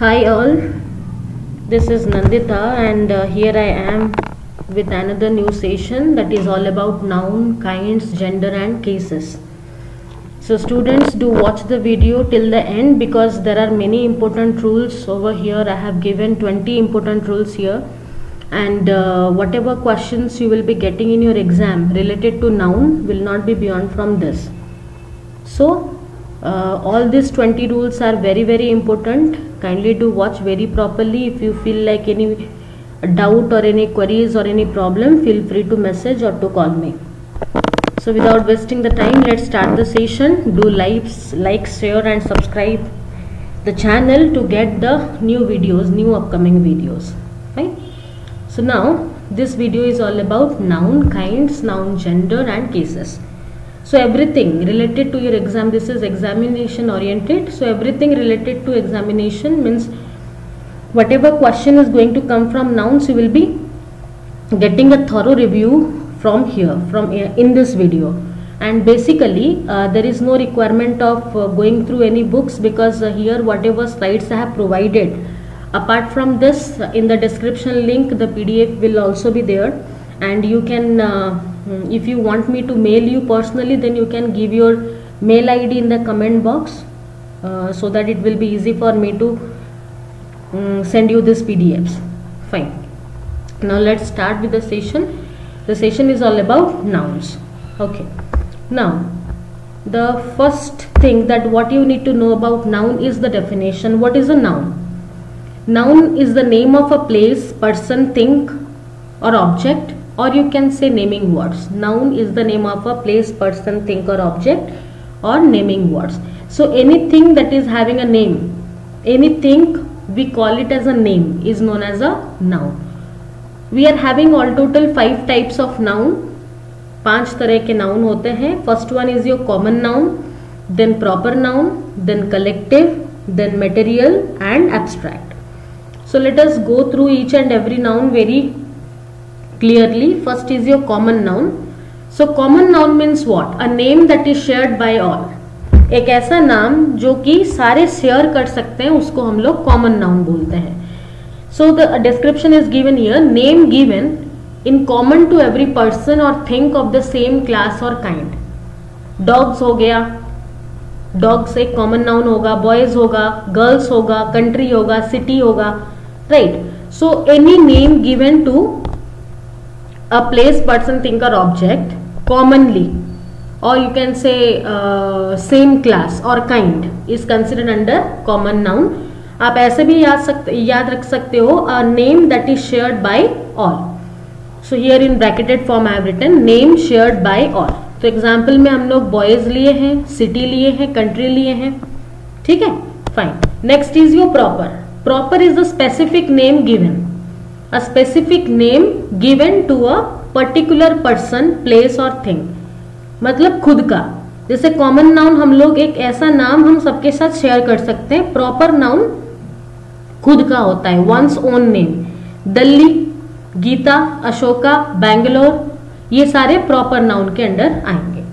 Hi all, this is Nandita and here I am with another new session that is all about noun, kinds, gender and cases. So students, do watch the video till the end because there are many important rules over here. I have given 20 important rules here, and whatever questions you will be getting in your exam related to noun will not be beyond from this. So all these 20 rules are very important. Kindly do watch very properly. If you feel like any doubt or any queries or any problem, feel free to message or to call me. So without wasting the time, let's start the session. Do like, share and subscribe the channel to get the new videos, new upcoming videos. Fine. So now this video is all about noun, kinds, noun, gender and cases. So everything related to your exam, this is examination oriented. So everything related to examination means whatever question is going to come from nouns, you will be getting a thorough review from here, in this video. And basically there is no requirement of going through any books because here whatever slides I have provided, apart from this, in the description link the PDF will also be there, and you can if you want me to mail you personally, then you can give your mail ID in the comment box so that it will be easy for me to send you this PDFs. Fine. Now let's start with the session. The session is all about nouns. Okay. Now the first thing that what you need to know about noun is the definition. What is a noun? Noun is the name of a place, person, thing or object, or you can say naming words. Noun is the name of a place, person, thing or object, or naming words. So anything that is having a name, anything we call it as a name, is known as a noun. We are having all total 5 types of noun. 5 तरह के noun होते हैं. First one is your common noun, then proper noun, then collective, then material and abstract. So let us go through each and every noun very clearly. First is your common noun. So common noun means what? A name that is shared by all. एक ऐसा नाम जो कि सारे share कर सकते हैं, उसको हम लोग कॉमन नाउन बोलते हैं. So the description is given here. Name given in common to every person or thing of the same class or kind. Dogs हो गया, dogs एक common noun होगा, boys होगा, girls होगा, country होगा, city होगा, right? So any name given to a place, person, thing or object commonly, or you can say same class or kind, is considered under common noun. आप ऐसे भी याद रख सकते हो, a name that is shared by all. So here in bracketed form I have written name shared by all. तो example में हम लोग boys लिए हैं, city लिए हैं, country लिए हैं. ठीक है, fine. Next is your proper. Proper is the specific name given. A specific name given to a particular person, place or thing. मतलब खुद का. जैसे कॉमन नाउन हम लोग एक ऐसा नाम हम सबके साथ शेयर कर सकते हैं. प्रॉपर नाउन खुद का होता है, one's own name. Delhi, Gita, Ashoka, Bangalore, ये सारे प्रॉपर नाउन के अंडर आएंगे.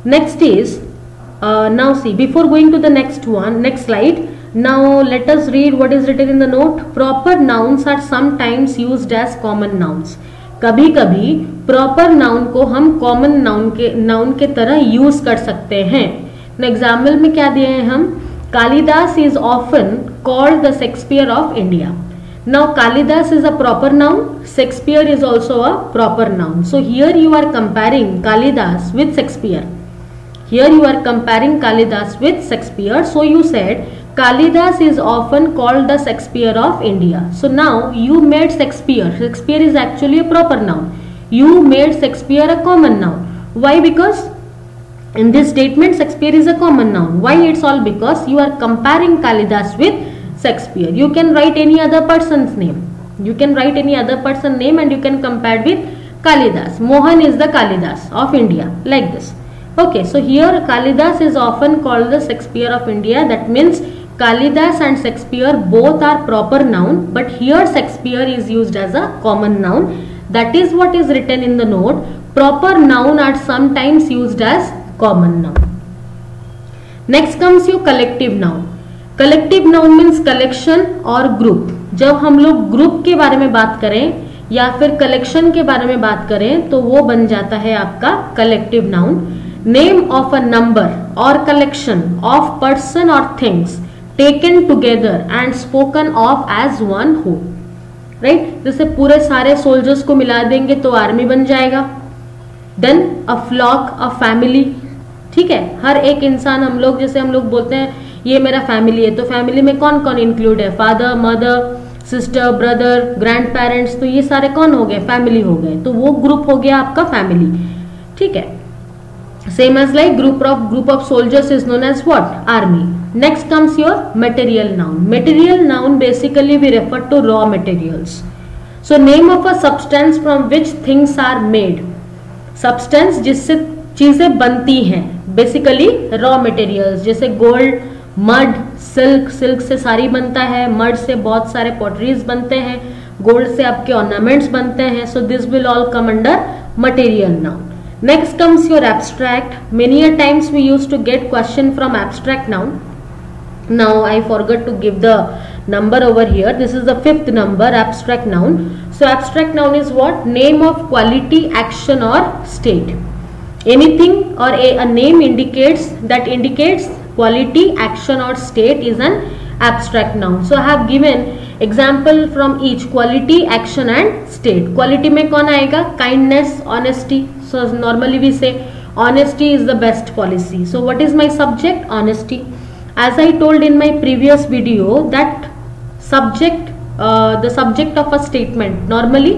Next is now see, before going to the next one, next slide. Now let us read what is written in the note. Proper nouns are sometimes used as common nouns. कभी कभी proper noun को हम common noun के तरह use कर सकते हैं. Example में क्या दिए हैं हम? Kalidas is often called the Shakespeare of India. Now Kalidas is a proper noun. Shakespeare is also a proper noun. So here you are comparing Kalidas with Shakespeare. Here you are comparing Kalidas with Shakespeare. So you said Kalidas is often called the Shakespeare of India. So now you made Shakespeare. Shakespeare is actually a proper noun. You made Shakespeare a common noun. Why? Because in this statement Shakespeare is a common noun. Why? It's all because you are comparing Kalidas with Shakespeare. You can write any other person's name. You can write any other person's name and you can compare with Kalidas. Mohan is the Kalidas of India, like this. Okay, so here Kalidas is often called the Shakespeare of India. That means Kalidas and Shakespeare both are proper noun, but here Shakespeare is used as a common noun. That is what is written in the note. Proper noun are sometimes used as common noun. Next comes your collective noun. Collective noun means collection और group. जब हम लोग group के बारे में बात करें या फिर कलेक्शन के बारे में बात करें तो वो बन जाता है आपका collective noun. Name of a number or collection of person or things taken together and spoken of as one whole, right. जैसे पूरे सारे सोल्जर्स को मिला देंगे तो आर्मी बन जाएगा। Then a flock, a family, ठीक है। हर एक इंसान, हम लोग जैसे हम लोग बोलते हैं ये मेरा फैमिली है, तो फैमिली में कौन कौन इंक्लूड है? Father, mother, sister, brother, grand parents, तो ये सारे कौन हो गए? फैमिली हो गए। तो वो ग्रुप हो गया आपका फैमिली, ठीक है। Same as like group of soldiers is known as what? Army. Next comes your material noun. Material noun basically we refer to raw materials. So name of a substance from which things are made. Substance जिससे चीजें बनती हैं, basically raw materials, जैसे gold, mud, silk, silk से साड़ी बनता है, mud से बहुत सारे पॉटरीज बनते हैं, गोल्ड से आपके ऑर्नामेंट्स बनते हैं। So this will all come under material noun. Next comes your abstract. Many a times we use to get question from abstract noun. Now I forgot to give the number over here. This is the 5th number, abstract noun. So abstract noun is what? Name of quality, action or state. Anything or a name indicates quality, action or state is an abstract noun. So I have given example from each: quality, action and state. Quality में कौन आएगा? Kindness, honesty. So normally we say honesty is the best policy. So what is my subject? Honesty. As I told in my previous video that the subject of a statement, normally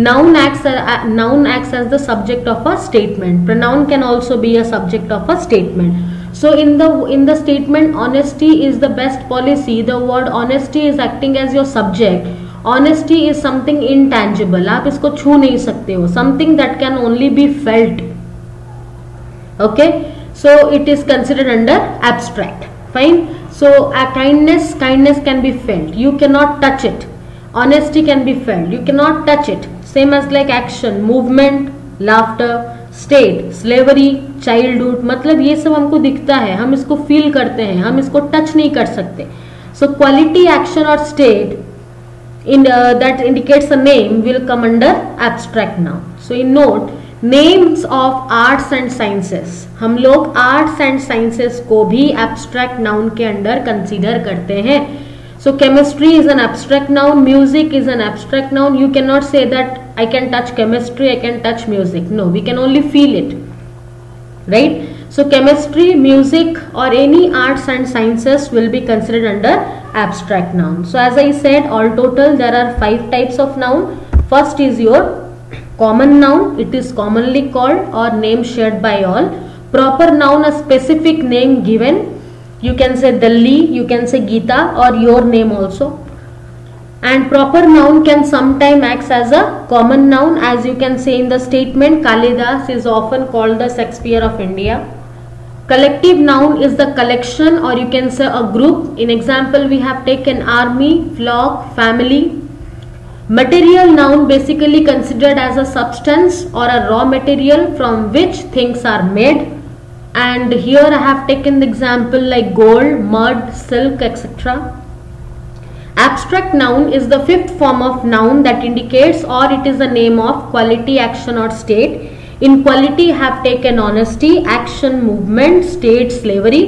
noun acts as the subject of a statement. Pronoun can also be a subject of a statement. So in the statement honesty is the best policy, the word honesty is acting as your subject. Honesty is something intangible, आप इसको छू नहीं सकते हो, something that can only be felt. Okay, so it is considered under abstract. Fine. So kindness can be felt, you cannot touch it. Honesty can be felt, you cannot touch it. Same as like action, movement, laughter, state, slavery, childhood, मतलब ये सब हमको दिखता है, हम इसको feel करते हैं, हम इसको टच नहीं कर सकते. So quality, action or state that indicates a name will come under abstract noun. So in note, names of arts and sciences, हम लोग आर्ट्स एंड साइंसेस को भी एब्स्ट्रैक्ट नाउन के अंडर कंसीडर करते हैं. So chemistry is an abstract noun, music is an abstract noun. You can not say that I can touch chemistry, I can touch music. No, we can only feel it, right. So chemistry, music और any arts and sciences will be considered under abstract noun. So as I said, all total there are 5 types of noun. First is your common noun, it is commonly called or name shared by all. Proper noun, a specific name given, you can say Delhi, you can say Geeta or your name also. And proper noun can sometime acts as a common noun, as you can say in the statement Kalidas is often called the Shakespeare of India. Collective noun is the collection or you can say a group. In example we have taken army, flock, family. Material noun basically considered as a substance or a raw material from which things are made. And here I have taken the example like gold, mud, silk, etc. Abstract noun is the 5th form of noun that indicates or it is the name of quality, action or state. In quality I have taken honesty, action, movement, state, slavery.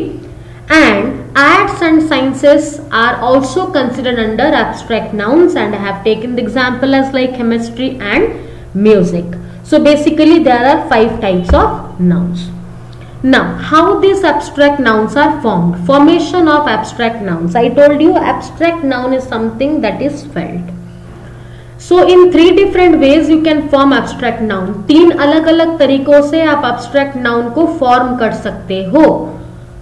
And arts and sciences are also considered under abstract nouns, and I have taken the example as like chemistry and music. So basically there are 5 types of nouns. Now how these abstract nouns are formed? Formation of abstract nouns. I told you abstract noun is something that is felt. So in 3 different ways you can form abstract noun. 3 अलग अलग तरीकों से आप abstract noun को form कर सकते हो.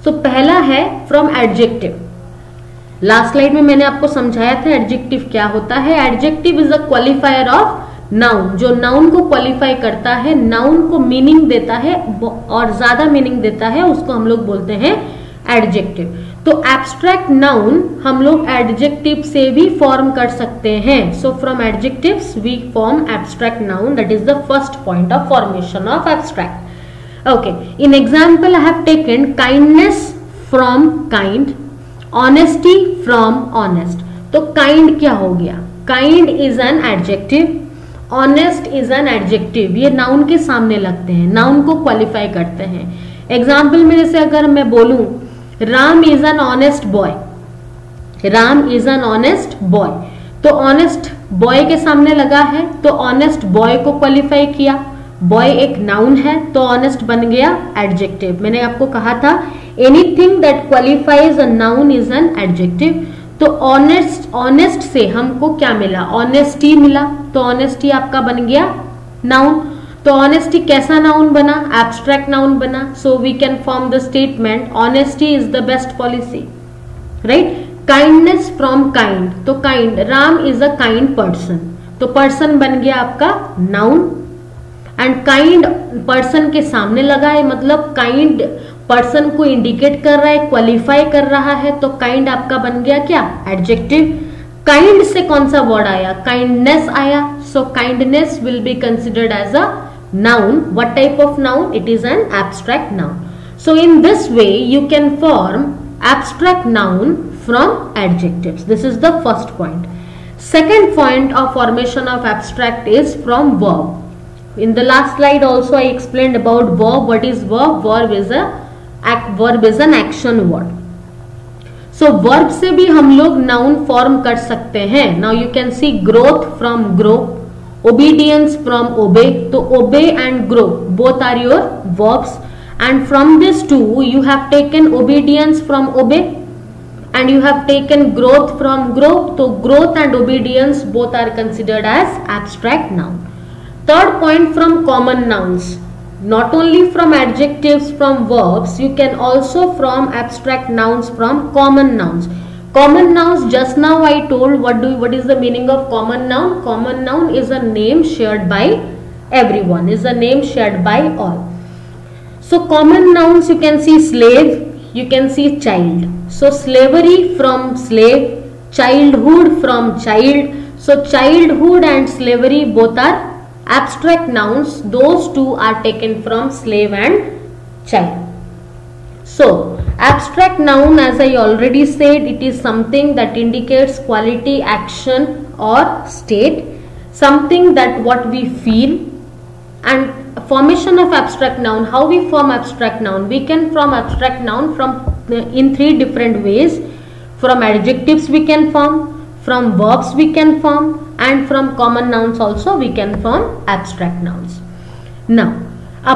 तो पहला है फ्रॉम एडजेक्टिव. लास्ट स्लाइड में मैंने आपको समझाया था एडजेक्टिव क्या होता है. Adjective is a qualifier of noun, जो नाउन को क्वालिफाई करता है, नाउन को मीनिंग देता है और ज्यादा मीनिंग देता है, उसको हम लोग बोलते हैं एडजेक्टिव. तो एब्स्ट्रैक्ट नाउन हम लोग एडजेक्टिव से भी फॉर्म कर सकते हैं. So from adjectives we form abstract noun. That is the first point of formation of abstract. Okay, in example I have taken kindness from kind, honesty from honest, तो kind क्या हो गया, kind is an adjective, honest is an adjective, ये noun के सामने लगते हैं, noun को क्वालिफाई करते हैं। एग्जाम्पल में जैसे अगर मैं बोलूं Ram is an honest boy, Ram is an honest boy, तो ऑनेस्ट बॉय के सामने लगा है तो ऑनेस्ट बॉय को क्वालिफाई किया, बॉय एक नाउन है तो ऑनेस्ट बन गया एडजेक्टिव। मैंने आपको कहा था anything that qualifies a noun is an adjective. तो ऑनेस्ट, ऑनेस्ट से हमको क्या मिला, ऑनेस्टी मिला, तो ऑनेस्टी आपका बन गया नाउन। तो ऑनेस्टी कैसा नाउन बना, एब्स्ट्रैक्ट नाउन बना। So we can form the statement honesty is the best policy, right. Kindness from kind, तो kind, Ram is a kind person, तो पर्सन बन गया आपका नाउन। एंड काइंड पर्सन के सामने लगा है, मतलब काइंड पर्सन को इंडिकेट कर रहा है, क्वालिफाई कर रहा है, तो काइंड आपका बन गया क्या, एडजेक्टिव। काइंड से कौन सा वर्ड आया, काइंडनेस आया, so kindness will be considered as a noun. What type of noun? It is an abstract noun. So in this way you can form abstract noun from adjectives. This is the first point. Second point of formation of abstract is from verb. In the last slide also I explained about verb. What is verb? Verb is an action word. So verb से भी हम लोग noun form कर सकते हैं. Now you can see growth from grow, obedience from obey, तो obey and grow both are your verbs, and from this two you have taken obedience from obey and you have taken growth from grow, so growth and obedience both are considered as abstract noun. Third point, from common nouns, not only from adjectives, from verbs, you can also form abstract nouns from common nouns. Common nouns, just now I told what is the meaning of common noun. Common noun is a name shared by everyone, is a name shared by all. So common nouns, you can see slave, you can see child. So slavery from slave, childhood from child. So childhood and slavery both are abstract nouns. Those two are taken from slave and child. So abstract noun, as I already said, it is something that indicates quality, action or state, something that what we feel. And formation of abstract noun, how we form abstract noun, we can form abstract noun from in three different ways. From adjectives we can form, from verbs we can form, and from common nouns also we can form abstract nouns. Now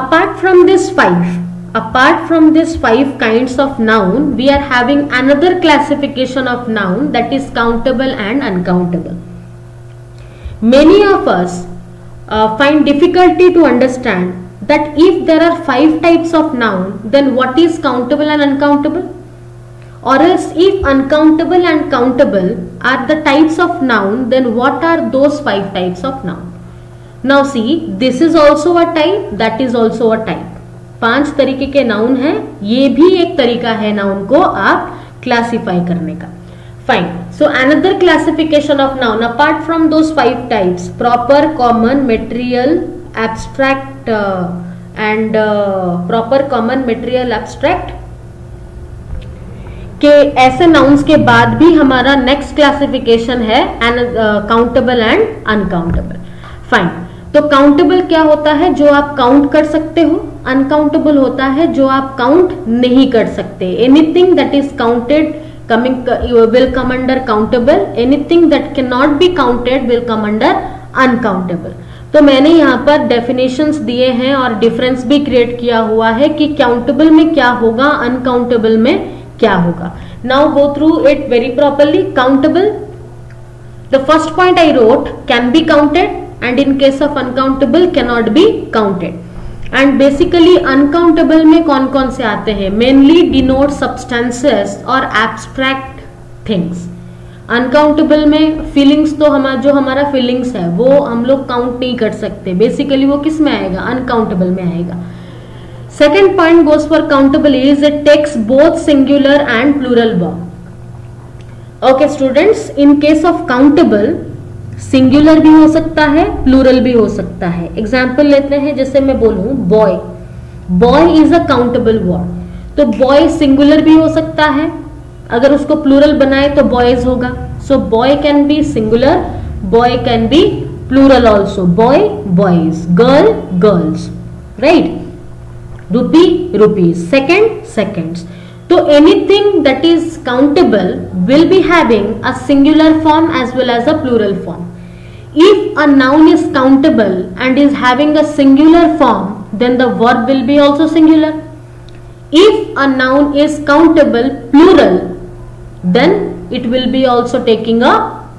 apart from this five kinds of noun, we are having another classification of noun, that is countable and uncountable. Many of us find difficulty to understand that if there are 5 types of noun, then what is countable and uncountable? Or else if uncountable and countable are the types of noun, then what are those 5 types of noun? Now see, this is also a type, that is also a type. 5 तरीके के noun हैं, ये भी एक तरीका है noun को आप क्लासिफाई करने का. Fine. So another classification of noun apart from those 5 types, proper, common, material, abstract and proper, common, material, abstract के ऐसे नाउन्स के बाद भी हमारा नेक्स्ट क्लासिफिकेशन है काउंटेबल एंड अनकाउंटेबल. फाइन. तो काउंटेबल क्या होता है, जो आप काउंट कर सकते हो. अनकाउंटेबल होता है जो आप काउंट नहीं कर सकते. Anything that is counted will come under countable, anything that cannot be counted will come under uncountable. तो मैंने यहाँ पर डेफिनेशंस दिए हैं और डिफरेंस भी क्रिएट किया हुआ है कि काउंटेबल में क्या होगा, अनकाउंटेबल में क्या होगा. Now go through it very properly. Countable, the first point I wrote, can be counted, and in case of uncountable cannot be counted. And basically uncountable में कौन कौन से आते हैं, mainly denote substances और abstract things. uncountable में feelings, तो जो हमारा feelings है वो हम लोग count नहीं कर सकते. basically वो किस में आएगा, uncountable में आएगा. second point goes for countable is it takes both singular and plural verb. okay students, in case of countable singular भी हो सकता है, प्लूरल भी हो सकता है. एग्जाम्पल लेते हैं, जैसे मैं बोलूं boy, boy is a countable word, तो बॉय सिंगुलर भी हो सकता है अगर उसको प्लूरल बनाए तो बॉयज होगा. So boy can be singular, boy can be plural also. Boy boys, girl girls, right. Rupee rupees, second seconds. तो anything that is countable will be having a singular form as well as a plural form. If a noun is countable and is having a singular form, then the verb will be also singular. If a noun is countable plural, then it will be also taking a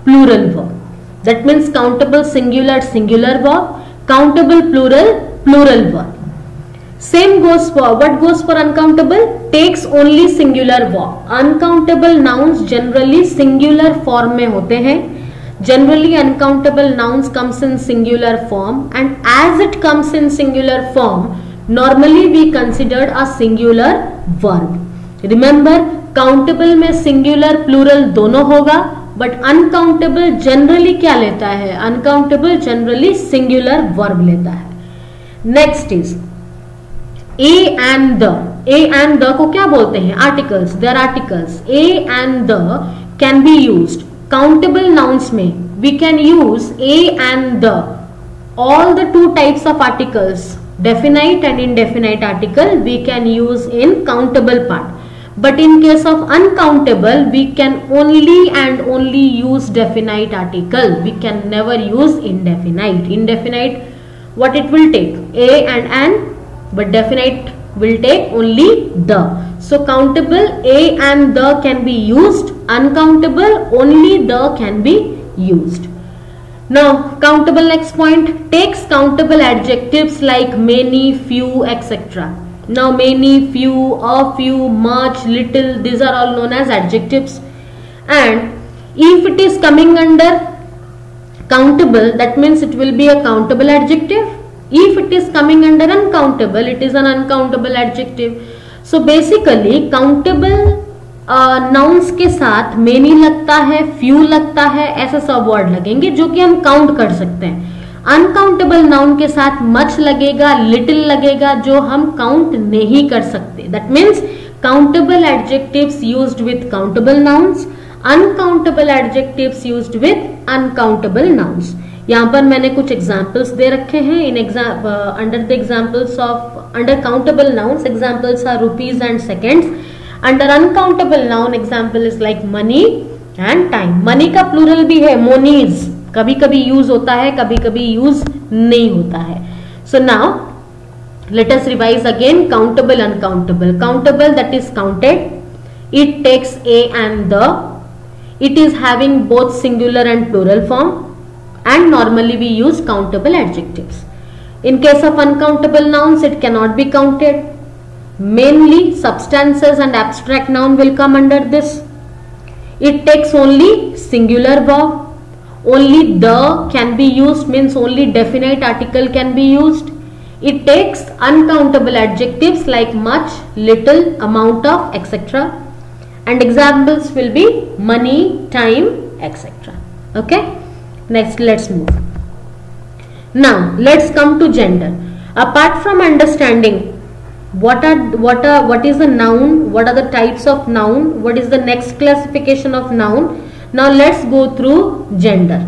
plural verb. That means countable singular singular verb, countable plural plural verb. Same goes for, what goes for uncountable? Takes only singular verb. Uncountable nouns generally singular form में होते हैं. Generally uncountable nouns comes in singular form, and as it comes in singular form, normally we considered a singular verb. Remember, countable में singular plural दोनों होगा, but uncountable generally क्या लेता है? Uncountable generally singular verb लेता है. Next is a and the. A and the को क्या बोलते हैं? Articles. They are articles. A and the can be used. Countable nouns में we can use a and the, all the two types of articles, definite and indefinite article we can use in countable part. But in case of uncountable, we can only and only use definite article. We can never use indefinite. Indefinite, what it will take? A and an, but definite will take only the. So countable a and the can be used. Uncountable only the can be used. Now countable, next point, takes countable adjectives like many, few, etc. Now many, few, a few, much, little, these are all known as adjectives. And if it is coming under countable, that means it will be a countable adjective. If it is coming under uncountable, it is an uncountable adjective. So basically countable nouns के साथ many लगता है, few लगता है, ऐसे सब word लगेंगे जो कि हम काउंट कर सकते हैं. अनकाउंटेबल नाउन के साथ मच लगेगा, लिटिल लगेगा, जो हम काउंट नहीं कर सकते. That means countable adjectives used with countable nouns, uncountable adjectives used with uncountable nouns. यहाँ पर मैंने कुछ एग्जाम्पल्स दे रखे हैं. In under the examples of under countable nouns, examples are rupees and seconds. Under uncountable noun example is like money and time. Money का plural भी है मोनीज, कभी कभी यूज होता है, कभी कभी यूज नहीं होता है. So now let us revise again. Countable, uncountable. Countable, that is counted, it takes a and the, it is having both singular and plural form, and normally we use countable adjectives. In case of uncountable nouns, it cannot be counted. Mainly substances and abstract noun will come under this. It takes only singular verb. Only the can be used, means only definite article can be used. It takes uncountable adjectives like much, little, amount of, etc. And examples will be money, time, etc. Okay. Next, let's move. Now let's come to gender. Apart from understanding what is a noun, what are the types of noun, what is the next classification of noun, now let's go through gender.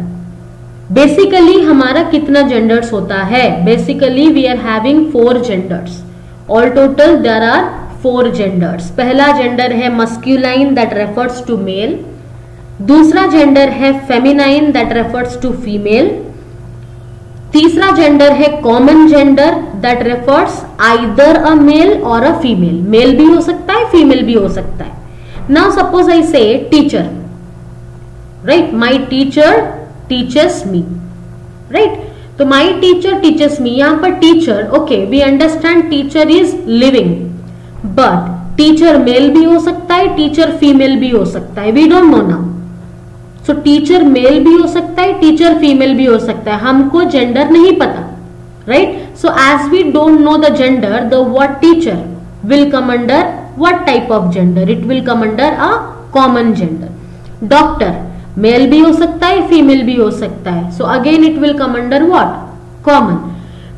Basically हमारा कितना genders होता है? Basically we are having 4 genders. All total there are 4 genders. पहला gender है masculine, that refers to male. दूसरा gender है feminine, that refers to female. तीसरा gender है common gender, that refers either a male or a female. Mail भी हो सकता है, फीमेल भी हो सकता है. Now suppose I say teacher, right, my teacher teaches me, right. तो माई टीचर टीचर्स मी, यहां पर teacher, okay, we understand teacher is living, but teacher male भी हो सकता है, टीचर फीमेल भी हो सकता है. We don't know now. So teacher male भी हो सकता है, टीचर फीमेल भी हो सकता है, हमको जेंडर नहीं पता, right. So as we don't know the gender, the word teacher will come under what type of gender? It will come under a common gender. Doctor male भी हो सकता है, फीमेल भी हो सकता है, so again it will come under what? Common.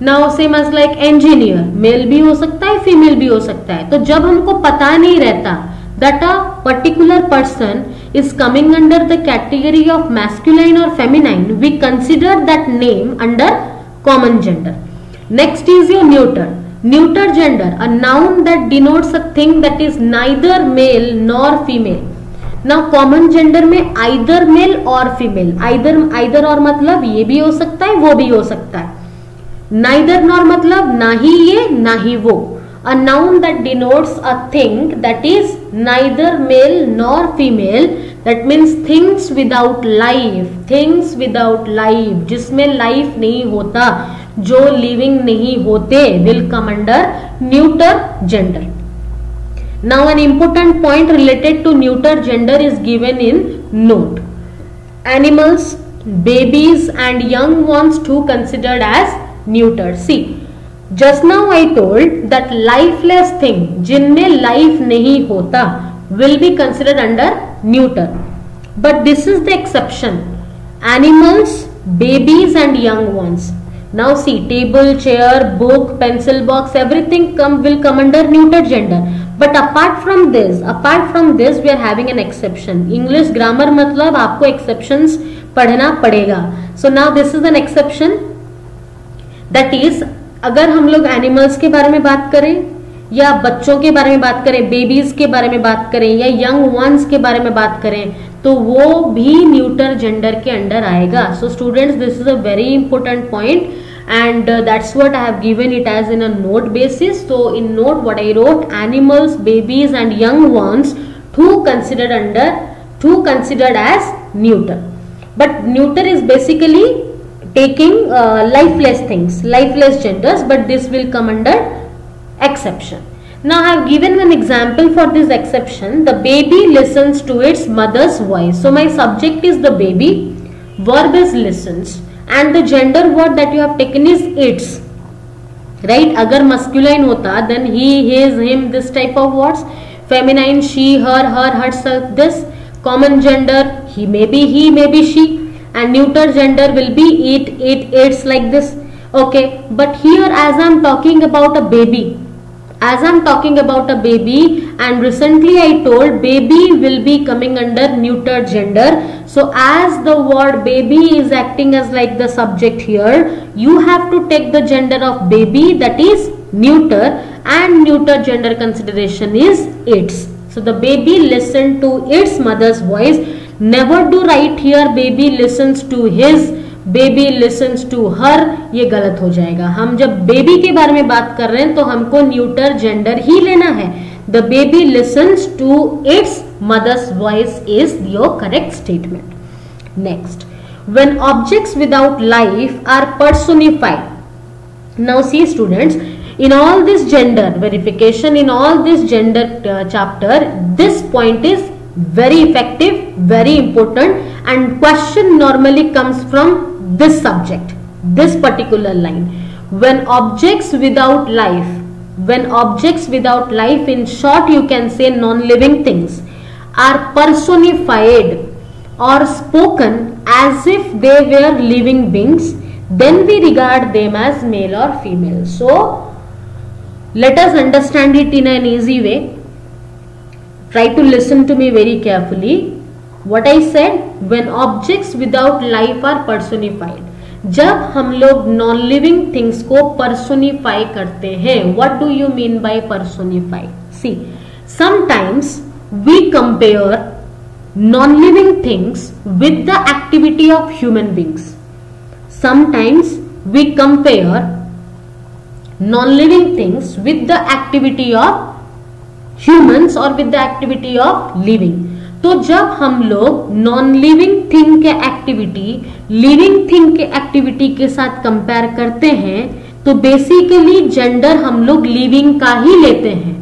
Now same as like engineer, male भी हो सकता है, फीमेल भी हो सकता है. तो जब हमको पता नहीं रहता that a particular person is coming under the category of masculine or feminine, we consider that name under common gender. Next is your neuter. Neuter gender, a noun that denotes a thing that is neither male nor female. Now common gender में either male और female, either और मतलब ये भी हो सकता है वो भी हो सकता है. Neither nor मतलब ना ही ये ना ही वो. A noun that denotes a thing that is neither male nor female, that means things without life, things without life, जिसमें life नहीं होता, जो living नहीं होते, will come under neuter gender. Now an important point related to neuter gender is given in note. Animals, babies and young ones too considered as neuter. See, just now I told that lifeless thing, जिनमें life नहीं होता, will be considered under neuter. But this is the exception. Animals, babies and young ones. Now see, table, chair, book, pencil box, everything will come under neuter gender. But apart from this we are having an exception. English grammar मतलब आपको exceptions पढ़ना पड़ेगा. So now this is an exception. That is, अगर हम लोग animals के बारे में बात करें या बच्चों के बारे में बात करें, बेबीज के बारे में बात करें या यंग वंस के बारे में बात करें, तो वो भी न्यूटर जेंडर के अंडर आएगा. So students, this is a very important point and that's what I have given it as in a note basis. So in note what I wrote, animals, babies and young ones too considered as neuter. But neuter is basically taking lifeless things, lifeless genders, but this will come under exception. Now I have given one example for this exception. The baby listens to its mother's voice. So my subject is the baby, verb is listens, and the gender word that you have taken is its, right? Agar masculine hota, then he, his, him, this type of words. Feminine, she, her, herself, this. Common gender, he, maybe she. And neuter gender will be it, its, like this. Okay, but here as I am talking about a baby, and recently I told baby will be coming under neuter gender. So as the word baby is acting as like the subject here, you have to take the gender of baby, that is neuter, and neuter gender consideration is its. So the baby listened to its mother's voice. Never do write here baby listens to his, baby listens to her, ये गलत हो जाएगा. हम जब baby के बारे में बात कर रहे हैं तो हमको न्यूटर जेंडर ही लेना है. The baby listens to its mother's voice is your correct statement. Next, when objects without life are personified. Now see students, in all this gender verification, in all this gender chapter, this point is very effective, very important, and question normally comes from this subject, this particular line. When objects without life, in short you can say non-living things, are personified or spoken as if they were living beings, then we regard them as male or female. So let us understand it in an easy way. Try to listen to me very carefully. What I said, when objects without life are personified, जब हम लोग non living things को personify करते हैं, what do you mean by personify? See, sometimes we compare non living things with the activity of human beings. Sometimes we compare non-living things with the activity of humans or with the activity of living. तो जब हम लोग non living thing के activity living thing के activity के साथ compare करते हैं तो बेसिकली जेंडर हम लोग लिविंग का ही लेते हैं.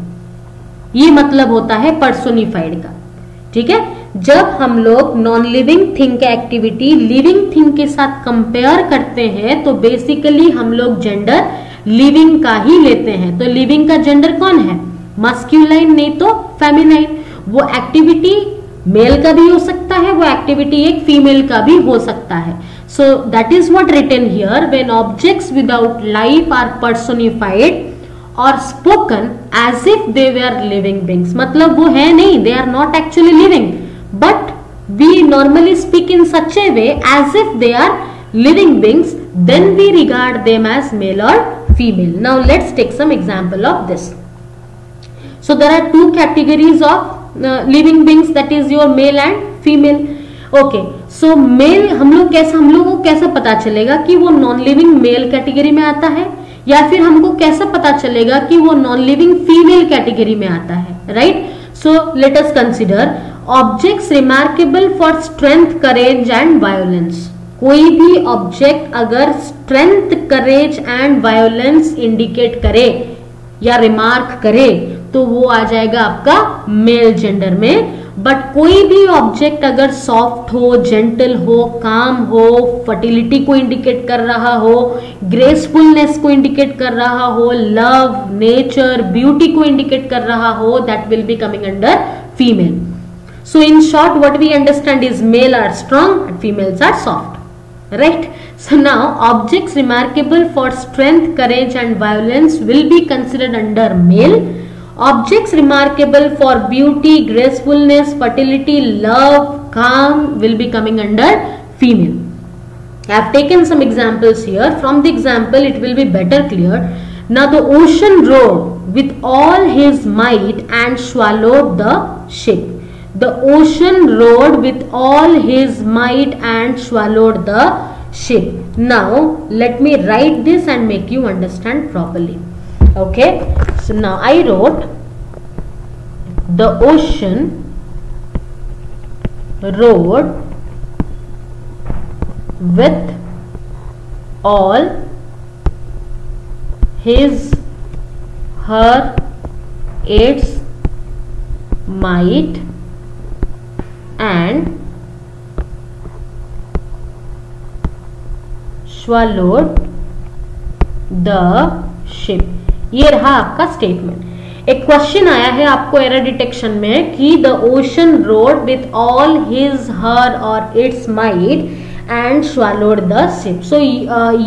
ये मतलब होता है पर्सोनिफाइड का. ठीक है, जब हम लोग नॉन लिविंग थिंग के एक्टिविटी लिविंग थिंग के साथ कंपेयर करते हैं तो बेसिकली हम लोग जेंडर लिविंग का ही लेते हैं. तो लिविंग का जेंडर कौन है? मस्क्यूलाइन, नहीं तो फेमिनाइन. वो एक्टिविटी मेल का भी हो सकता है, वो एक्टिविटी एक फीमेल का भी हो सकता है. So that is what written here, when objects without life are personified और spoken as if they were living beings, मतलब वो है नहीं, they are not actually living, but we normally speak in such a way as if they are living beings, then we regard them as male or female. Now let's take some example of this. So there are two categories of living beings, that is your male and female. Okay, so male हम लोग को कैसा पता चलेगा कि वो non living male category में आता है, या फिर हमको कैसा पता चलेगा कि वो नॉन लिविंग फीमेल कैटेगरी में आता है, right? So let us consider objects remarkable for strength, courage and violence. कोई भी ऑब्जेक्ट अगर strength, courage and violence indicate करे या रिमार्क करे तो वो आ जाएगा आपका मेल जेंडर में. बट कोई भी ऑब्जेक्ट अगर सॉफ्ट हो, जेंटल हो, काम हो, फर्टिलिटी को इंडिकेट कर रहा हो, ग्रेसफुलनेस को इंडिकेट कर रहा हो, लव, नेचर, ब्यूटी को इंडिकेट कर रहा हो, that will be coming under female. So in short what we understand is male are strong and females are soft. Right? So now objects remarkable for strength, courage and violence will be considered under male. Objects remarkable for beauty, gracefulness, fertility, love, calm will be coming under female. I have taken some examples here. From the example it will be better clear. Now the ocean roared with all his might and swallowed the ship. The ocean roared with all his might and swallowed the ship. Now let me write this and make you understand properly. Okay, so now I wrote the ocean roared with all his, her, its might and swallowed the ship. ये रहा आपका statement. एक question आया है आपको error detection में कि the ocean roared with all his, her और its might and swallowed the ship. So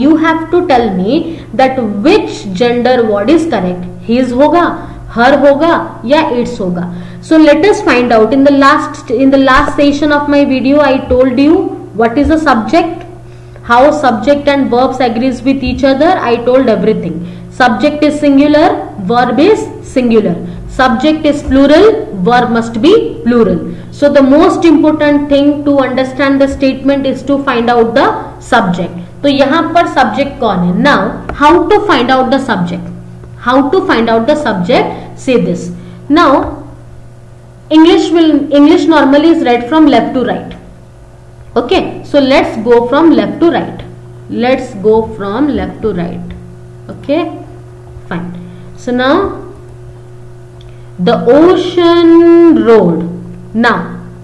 you have to tell me that which gender word is correct. His होगा, her होगा या its होगा. So let us find out. In the last session of my video I told you what is a subject, how subject and verbs agrees with each other. I told everything. Subject is singular, verb is singular. Subject is plural, verb must be plural. So the most important thing to understand the statement is to find out the subject. तो यहाँ पर subject कौन है? Now how to find out the subject? How to find out the subject? Say this. Now English normally is read from left to right. Okay, so let's go from left to right. Let's go from left to right. Okay, fine. So now the ocean road. Now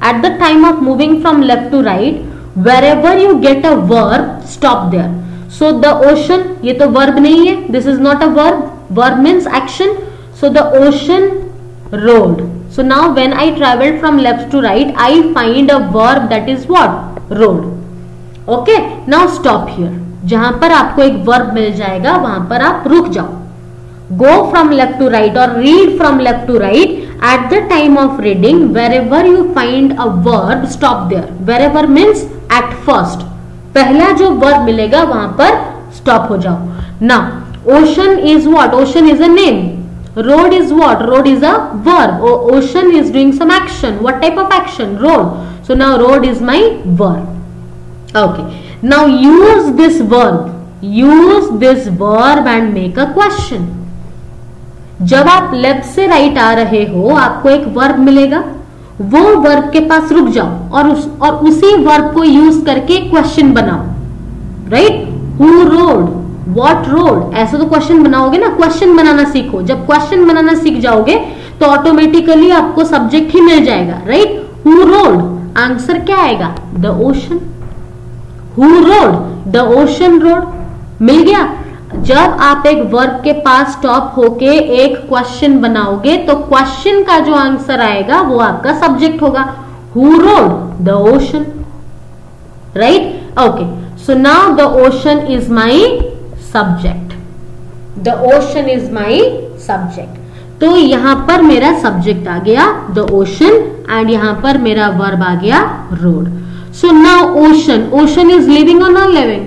at the time of moving from left to right, wherever you get a verb, stop there. So the ocean, ये तो verb नहीं है. This is not a verb. Verb means action. So the ocean road. So now when I traveled from left to right, I find a verb that is what? Road. Okay, now stop here. जहां पर आपको एक verb मिल जाएगा वहां पर आप रुक जाओ. Go from left to right or read from left to right. At the time of reading, wherever you find a verb, stop there. Wherever means at first. पहला जो verb मिलेगा वहां पर stop हो जाओ. Now, ocean is what? Ocean is a name. Road is what? Road is a verb. Ocean is doing some action. What type of action? Road. So now road is my verb. Okay. Now use this verb. Use this verb and make a question. जब आप left से right आ रहे हो आपको एक verb मिलेगा, वो verb के पास रुक जाओ और उसी वर्ब को यूज करके क्वेश्चन बनाओ. Right? Who wrote, what road, ऐसा तो क्वेश्चन बनाओगे ना. क्वेश्चन बनाना सीखो. जब क्वेश्चन बनाना सीख जाओगे तो ऑटोमेटिकली आपको सब्जेक्ट ही मिल जाएगा. राइट? हु रोड, आंसर क्या आएगा? The ocean. Who roared? The ocean roared. मिल गया. जब आप एक वर्ब के पास स्टॉप होके एक क्वेश्चन बनाओगे तो क्वेश्चन का जो आंसर आएगा वो आपका सब्जेक्ट होगा. Who roared? The ocean. Right? Okay, so now the ocean is my subject. The ocean is my subject. तो यहां पर मेरा सब्जेक्ट आ गया द ओशन एंड यहां पर मेरा वर्ब आ गया roared. So now ocean, ocean is living or non living?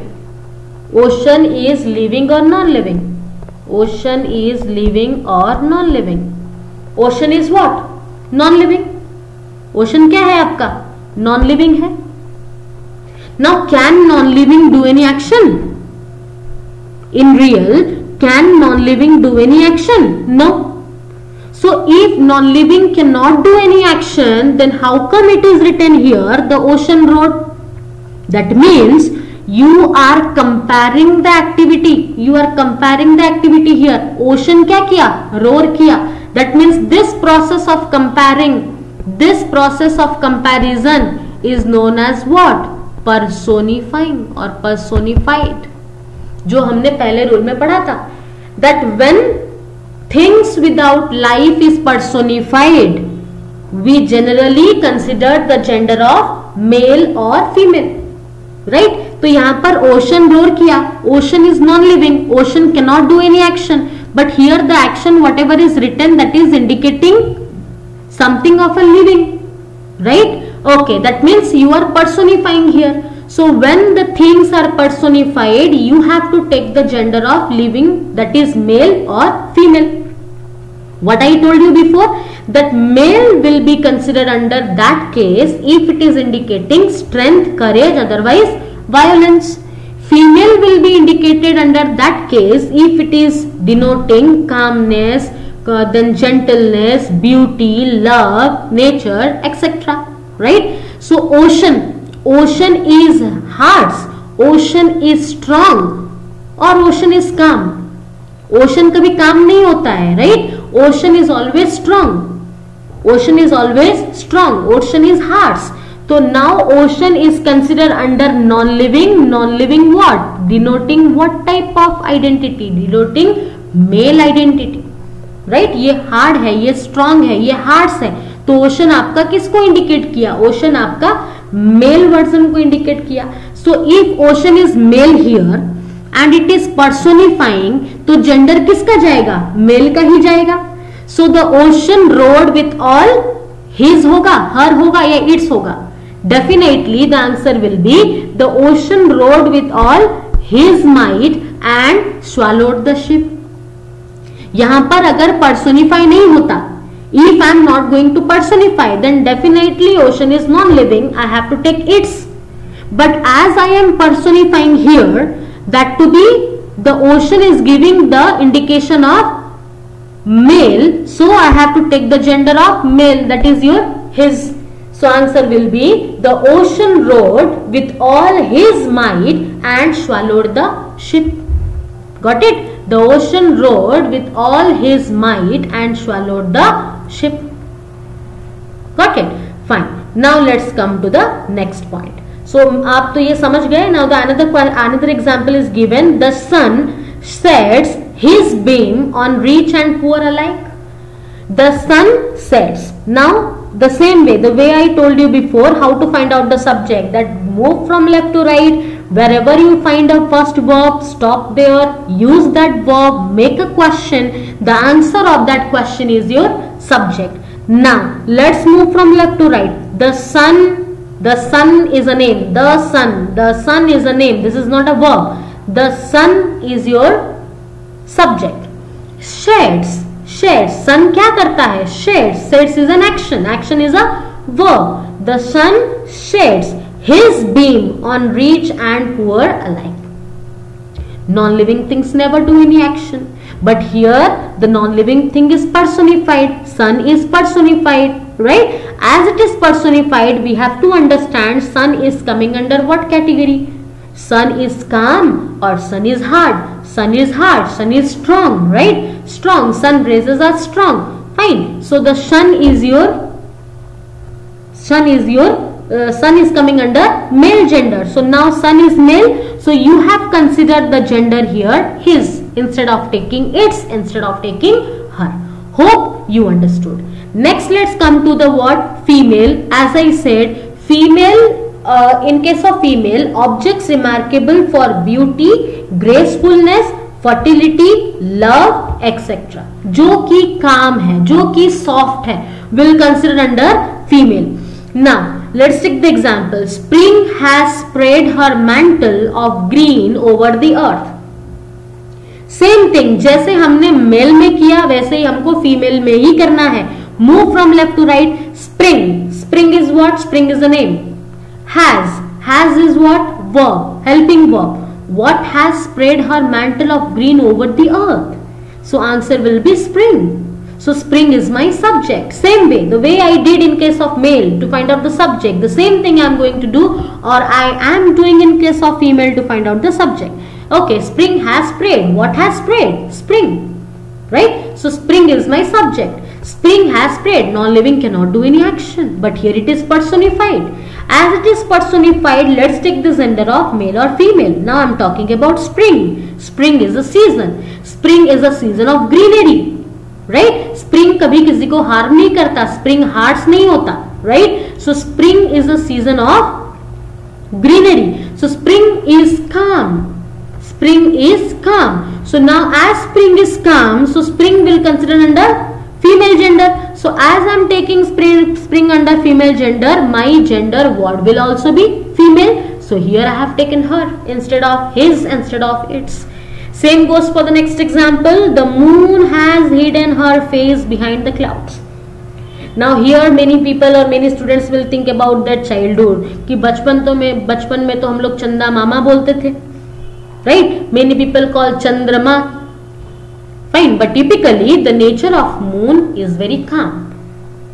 Ocean is living or non living? Ocean is living or non living? Ocean is what? Non living. Ocean क्या है आपका? Non living है. Now can non living do any action? In real can non living do any action? No. So if non-living cannot do any action, then how come it is written here the ocean road? That means you are comparing the activity. You are comparing the activity here. Ocean क्या किया? Roar किया. That means this process of comparing, this process of comparison is known as what? Personifying or personified. जो हमने पहले rule में पढ़ा था. That when things without life is personified, we generally consider the gender of male or female, right? तो यहां पर ocean roar किया. Ocean is non-living. Ocean cannot do any action. But here the action, whatever is written, that is indicating something of a living, right? Okay, that means you are personifying here. So when the things are personified, you have to take the gender of living, that is male or female. What I told you before, that male will be considered under that case if it is indicating strength, courage, otherwise violence. Female will be indicated under that case if it is denoting calmness, then gentleness, beauty, love, nature, etc. Right? So ocean, ocean is harsh, ocean is strong, or ocean is calm. Ocean कभी calm नहीं होता है, right? Ocean is always strong. Ocean is always strong. Ocean is harsh. तो now ocean is consider under non living. Non living what? Denoting what type of identity? Denoting male identity, right? ये hard है, ये strong है, ये harsh है. तो ocean आपका किसको इंडिकेट किया? ओशन आपका मेल वर्जन को इंडिकेट किया. So if ocean is male here and it is personifying, तो जेंडर किसका जाएगा? मेल का ही जाएगा. So the ocean roared with all his होगा, हर होगा या इट्स होगा? Definitely the answer will be the ocean roared with all his might and swallowed the ship. यहां पर अगर पर्सोनिफाई नहीं होता, if I am not going to personify, then definitely ocean is non-living. I have to take its. But as I am personifying here, that to be the ocean is giving the indication of male, so I have to take the gender of male, that is your his. So answer will be the ocean rode with all his might and swallowed the ship. Got it? The ocean rode with all his might and swallowed the ship. Got it? Fine. Now let's come to the next point. So आप तो ये समझ गए. Now the another example is given. The sun sets his beam on rich and poor alike. The sun sets. Now the same way, the way I told you before, how to find out the subject, that move from left to right. Wherever you find a first verb, stop there, use that verb, make a question. The answer of that question is your subject. Now let's move from left to right. The sun is a name. The sun is a name. This is not a verb. The sun is your subject. Shades, sun क्या करता है? Shades is an action. Action is a verb. The sun shades his beam on rich and poor alike. Non-living things never do any action, but here the non-living thing is personified. Sun is personified, right? As it is personified, we have to understand sun is coming under what category? Sun is calm or sun is hard? Sun is hard, sun is strong, right? Strong, sun rays are strong. Fine. So the sun is coming under male gender. So now sun is male. So you have considered the gender here his instead of taking its, instead of taking her. Hope you understood. Next let's come to the word female. As I said, female, in case of female, objects remarkable for beauty, gracefulness, fertility, love, etcetera. जो कि काम है, जो कि soft है, will consider under female. Now let's take the example. Spring has spread her mantle of green over the earth. Same thing, जैसे हमने mail में किया वैसे ही हमको फीमेल में ही करना है. Move from left to right. Spring, spring is what? Spring is a name. Has is what? Verb, helping verb. What has spread her mantle of green over the earth? So answer will be spring. So spring is my subject. Same way, the way I did in case of male to find out the subject, the same thing I am going to do, or I am doing in case of female to find out the subject. Okay, spring has spread. What has spread? Spring, right? So spring is my subject. Spring has spread. Non-living cannot do any action, but here it is personified. As it is personified, let's take the gender of male or female. Now I am talking about spring. Spring is a season. Spring is a season of greenery. Right. Spring कभी किसी को harm नहीं करता, spring harsh नहीं होता, right. So spring is a season of greenery. So spring is calm. Spring is calm. So now as spring is calm, so spring will consider under female gender. So as I am taking spring under female gender, my gender word will also be female. So here I have taken her instead of his, instead of its. Same goes for the next example. The moon has hidden her face behind the clouds. Now here many people or many students will think about their childhood कि बचपन में तो हम लोग चंदा मामा बोलते थे, right? Many people call चंद्रमा. Fine, but typically the nature of moon is very calm.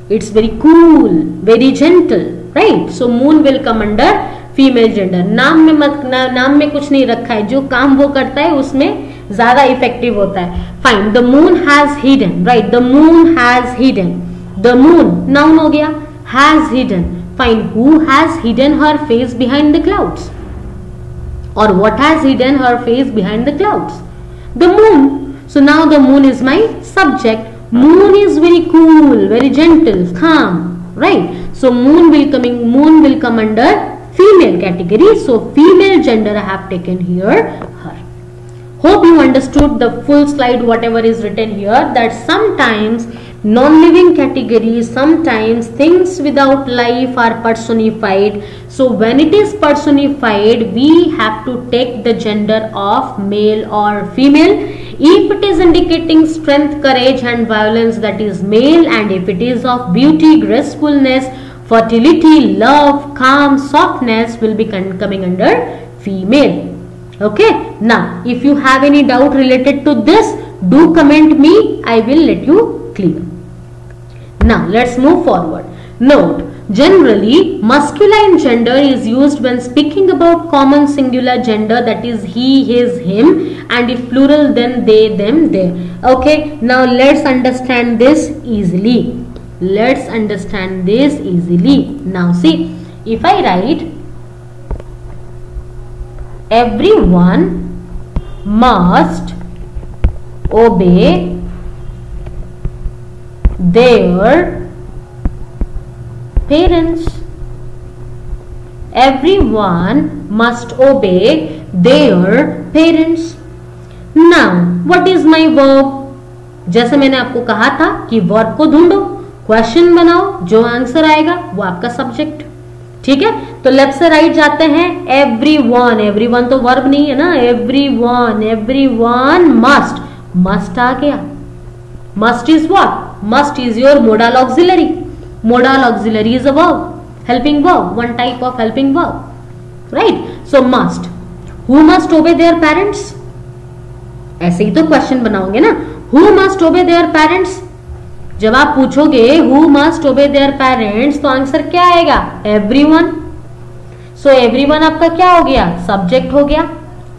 It's very cool, very gentle, right? So moon will come under female gender. नाम में कुछ नहीं रखा है, जो काम वो करता है उसमें ज्यादा इफेक्टिव होता है. Fine. The moon has hidden, right. The moon has hidden. The moon noun हो गया. Has hidden. Fine. Who has hidden her face behind the clouds? Or what has hidden her face behind the clouds? The moon. So now the moon is my subject. Moon is very cool, very gentle, calm, right? So moon will come under female category. So female gender I have taken here, her. Hope you understood the full slide, whatever is written here, that sometimes non-living categories, sometimes things without life are personified. So when it is personified, we have to take the gender of male or female. If it is indicating strength, courage and violence, that is male, and if it is of beauty, gracefulness, fertility, love, calm, softness, will be coming under female. Okay, now if you have any doubt related to this, do comment me, I will let you clear. Now let's move forward. Note, generally masculine gender is used when speaking about common singular gender, that is he, his, him, and if plural then they, them, their. Okay, now let's understand this easily. Let's understand this easily. Now see, if I write everyone must obey their parents. Everyone must obey their parents. Now what is my verb? जैसे मैंने आपको कहा था कि verb को ढूंढो, question बनाओ, जो आंसर आएगा वो आपका सब्जेक्ट. ठीक है, तो लेफ्ट से राइट जाते हैं. एवरीवन, एवरीवन तो वर्ब नहीं है ना. एवरीवन, एवरीवन मस्ट, मस्ट आ गया. Must is what? Must is your modal auxiliary. Modal auxiliary is a verb, helping verb, one type of helping verb, right? So must. Who must obey their parents? ऐसे ही तो question बनाओगे ना. Who must obey their parents? जब आप पूछोगे who must obey their parents, तो answer क्या आएगा? Everyone. So everyone आपका क्या हो गया? सब्जेक्ट हो गया.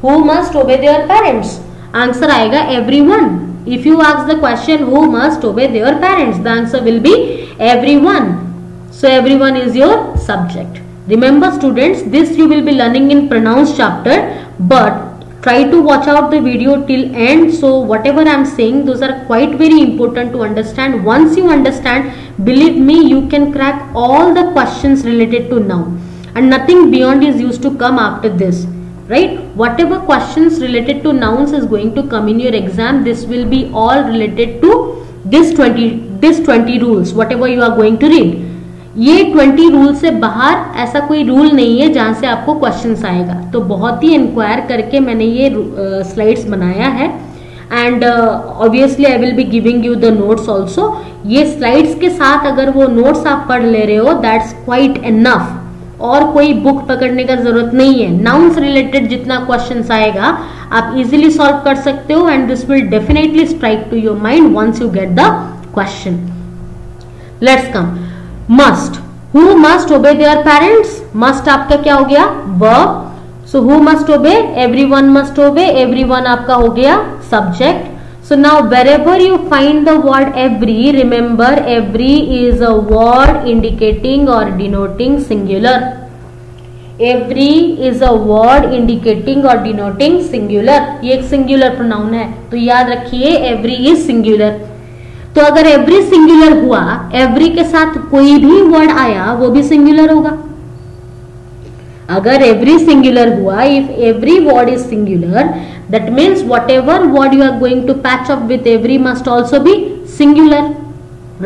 Who must obey their parents? Answer आएगा everyone. If you ask the question who must obey their parents, the answer will be everyone. So everyone is your subject. Remember students, this you will be learning in pronouns chapter, but try to watch out the video till end. So whatever I am saying, those are quite very important to understand. Once you understand, believe me, you can crack all the questions related to noun, and nothing beyond is used to come after this, right? Whatever questions related to nouns is going to come in your exam, this will be all related to this 20 rules, whatever you are going to read. ये 20 rule से बाहर ऐसा कोई rule नहीं है जहां से आपको क्वेश्चंस आएगा. तो बहुत ही इंक्वायर करके मैंने ये स्लाइड्स बनाया है, and obviously I will be giving you the notes also. ये स्लाइड्स के साथ अगर वो नोट्स आप पढ़ ले रहे हो, दैट्स क्वाइट इनफ. और कोई बुक पकड़ने का जरूरत नहीं है. नाउन्स रिलेटेड जितना क्वेश्चंस आएगा आप इजीली सॉल्व कर सकते हो, and this will definitely strike to your mind once you get the question. Let's come. Must. Who must obey their parents. Must आपका क्या हो गया? Verb. So who must obey? Everyone must obey. Everyone आपका हो गया subject. So now wherever you find the word every, remember every is a word indicating or denoting singular. Every is a word indicating or denoting singular. ये एक singular pronoun है, तो याद रखिए every is singular. तो अगर every singular हुआ, every के साथ कोई भी word आया वो भी singular होगा. अगर every singular हुआ, if every word is singular, that means whatever word you are going to patch up with every must also be singular,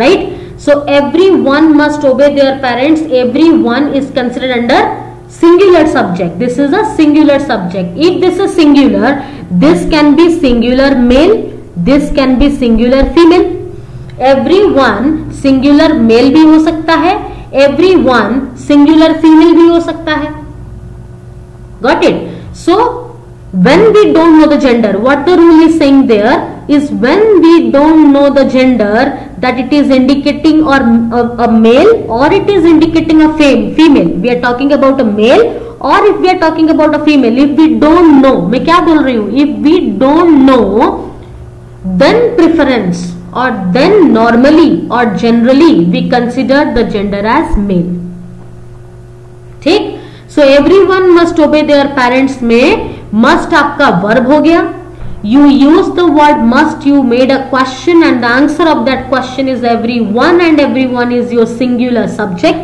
right? So everyone must obey their parents. Everyone is considered under singular subject. This is a singular subject. If this is singular, this can be singular male, this can be singular female. Everyone singular male भी हो सकता है, everyone singular female भी हो सकता है. Got it? So when we don't know the gender, what the rule is saying there is, when we don't know the gender, that it is indicating or a male or it is indicating a female. We are talking about a male or if we are talking about a female. If we don't know, मैं क्या बोल रही हूँ? If we don't know, then preference or then normally or generally we consider the gender as male. ठीक? So everyone must obey their parents में must आपका verb हो गया. You use the word must, you made a question and the answer of that question is everyone, and everyone is your singular subject.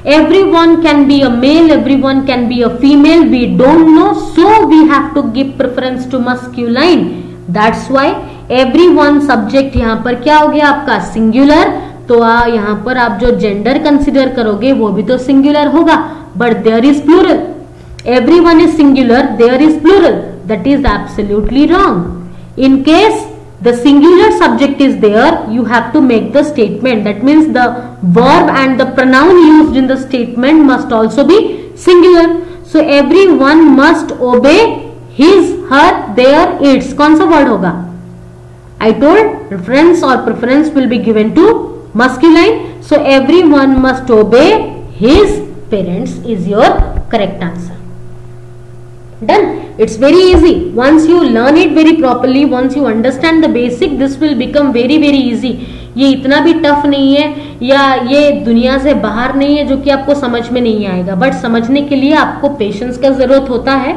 Everyone can be a male, everyone can be a female. We don't know, so we have to give preference to masculine. That's why everyone subject यहाँ पर क्या हो गया आपका? singular. तो यहाँ पर आप जो gender consider करोगे वो भी तो singular होगा, but there is plural. Everyone is singular, there is plural. That is absolutely wrong. In case the singular subject is there, you have to make the statement. That means the verb and the pronoun used in the statement must also be singular. So everyone must obey his, her, their, its. कौन सा word होगा? I told reference or preference will be given to masculine. So everyone must obey his parents is your correct answer. Done. It's very easy. Once you learn it very properly, once you understand the basic, this will become very very easy. ये इतना भी tough नहीं है या ये दुनिया से बाहर नहीं है जो कि आपको समझ में नहीं आएगा, बट समझने के लिए आपको पेशेंस का जरूरत होता है,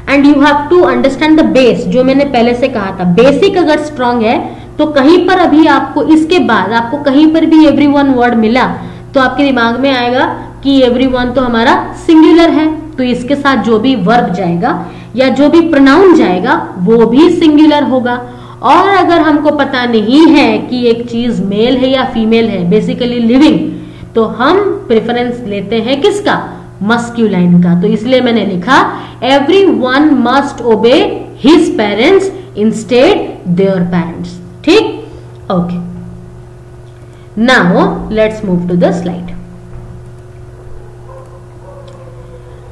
and you have to understand the base. जो मैंने पहले से कहा था, बेसिक अगर स्ट्रांग है तो कहीं पर अभी आपको इसके बाद आपको कहीं पर भी एवरीवन वर्ड मिला तो आपके दिमाग में आएगा कि एवरीवन तो हमारा सिंगुलर है, तो इसके साथ जो भी वर्ब जाएगा या जो भी प्रोनाउन जाएगा वो भी सिंगुलर होगा. और अगर हमको पता नहीं है कि एक चीज मेल है या फीमेल है, बेसिकली लिविंग, तो हम प्रेफरेंस लेते हैं किसका? मस्क्यूलाइन का. तो इसलिए मैंने लिखा everyone must obey his parents instead their parents. ठीक? Okay. Now let's move to the slide.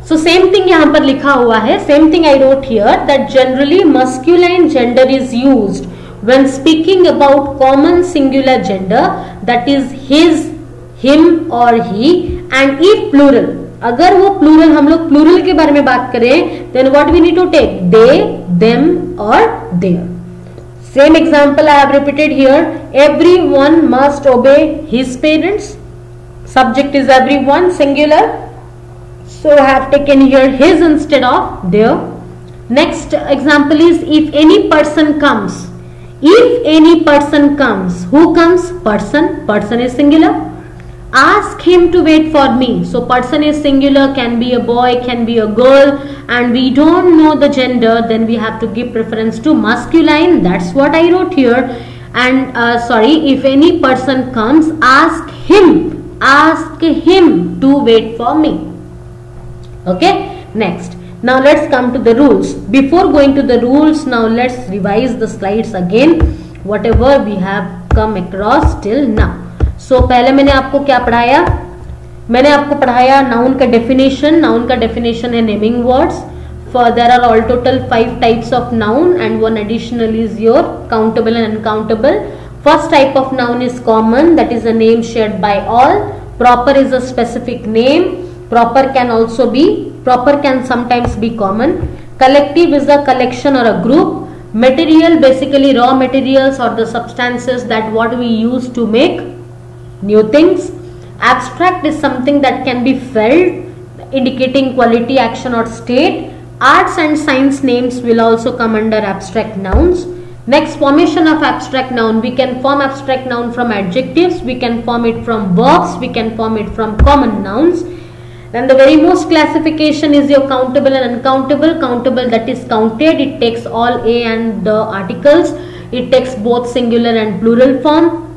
So same thing यहाँ पर लिखा हुआ है, same thing I wrote here, that generally masculine gender is used when speaking about common singular gender, that is his, him or he, and if plural, अगर वो plural, हम लोग plural के बारे में बात करें, then what we need to take? They, them or their. Same example I have repeated here. Everyone must obey his parents. Subject is everyone, singular. So I have taken here his instead of their. Next example is if any person comes. If any person comes, who comes? Person. Person is singular. Ask him to wait for me. So person is singular, can be a boy, can be a girl, and we don't know the gender, then we have to give preference to masculine. That's what I wrote here. And if any person comes, ask him to wait for me. Okay, next. Now let's come to the rules. Before going to the rules, now let's revise the slides again, whatever we have come across till now. So पहले मैंने आपको क्या पढ़ाया? मैंने आपको पढ़ाया noun का definition. Noun का डेफिनेशन है naming words. For there are all total 5 types of noun and one additional is your countable and uncountable. First type of noun is common, that is a name shared by all. Proper is a specific name. Proper can sometimes be common. Collective is a collection or a group. Material, basically raw materials or the substances that what we use to make new things. Abstract is something that can be felt, indicating quality, action or state. Arts and science names will also come under abstract nouns. Next, formation of abstract noun. We can form abstract noun from adjectives, we can form it from verbs, we can form it from common nouns. Then the very most classification is your countable and uncountable. Countable, that is counted, it takes all a and the articles, it takes both singular and plural form,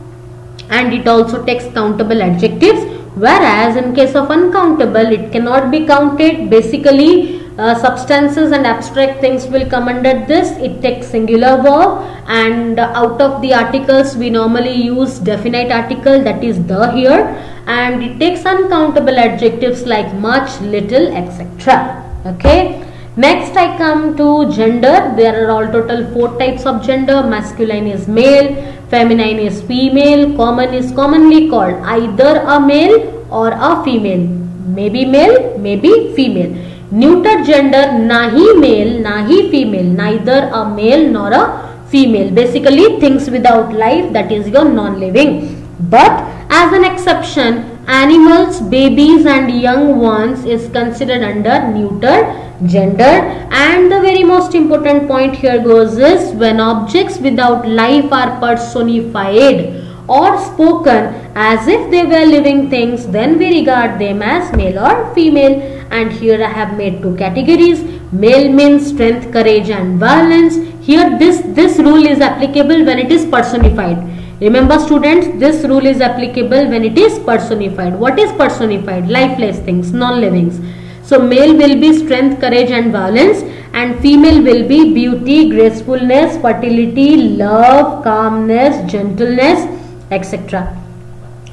and it also takes countable adjectives. Whereas in case of uncountable, it cannot be counted. Basically substances and abstract things will come under this. It takes singular verb, and out of the articles we normally use definite article, that is the here, and it takes uncountable adjectives like much, little, etc. Okay. Next I come to gender. There are all total 4 types of gender. Masculine is male, feminine is female, common is commonly called either a male or a female, maybe male, maybe female. Neuter gender, nahi male, nahi female, neither a male nor a female. Basically things without life, that is your non-living. But as an exception, animals, babies and young ones is considered under neuter gender. And the very most important point here goes is, when objects without life are personified or spoken as if they were living things, then we regard them as male or female. And here I have made 2 categories. Male means strength, courage and violence. Here this rule is applicable when it is personified. Remember students, this rule is applicable when it is personified. What is personified? Lifeless things, non-livings. So male will be strength, courage and violence, and female will be beauty, gracefulness, fertility, love, calmness, gentleness, etc.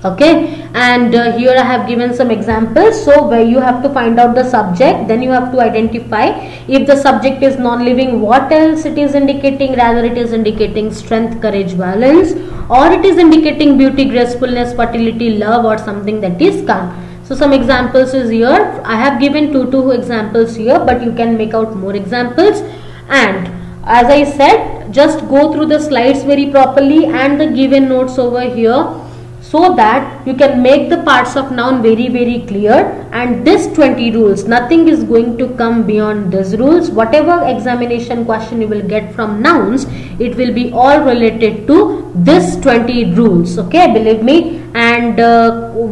Okay, and here I have given some examples. So where you have to find out the subject, then you have to identify if the subject is non-living, what else it is indicating. Rather it is indicating strength, courage, violence, or it is indicating beauty, gracefulness, fertility, love, or something that is calm. So some examples is here. I have given two examples here, but you can make out more examples. And as I said, just go through the slides very properly and the given notes over here, so that you can make the parts of noun very clear. And this 20 rules, nothing is going to come beyond these rules. Whatever examination question you will get from nouns, it will be all related to this 20 rules. Okay, believe me. And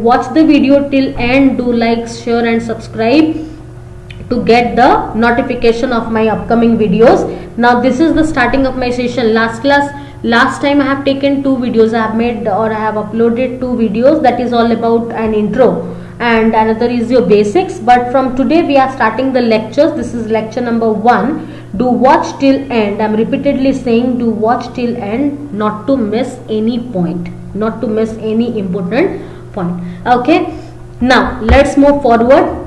watch the video till end. Do like, share and subscribe to get the notification of my upcoming videos. Now this is the starting of my session. Last time I have taken 2 videos. I have made or I have uploaded 2 videos. That is all about an intro, and another is your basics. But from today we are starting the lectures. This is lecture number 1. Do watch till end. I am repeatedly saying do watch till end, not to miss any point, not to miss any important point. Okay, now let's move forward.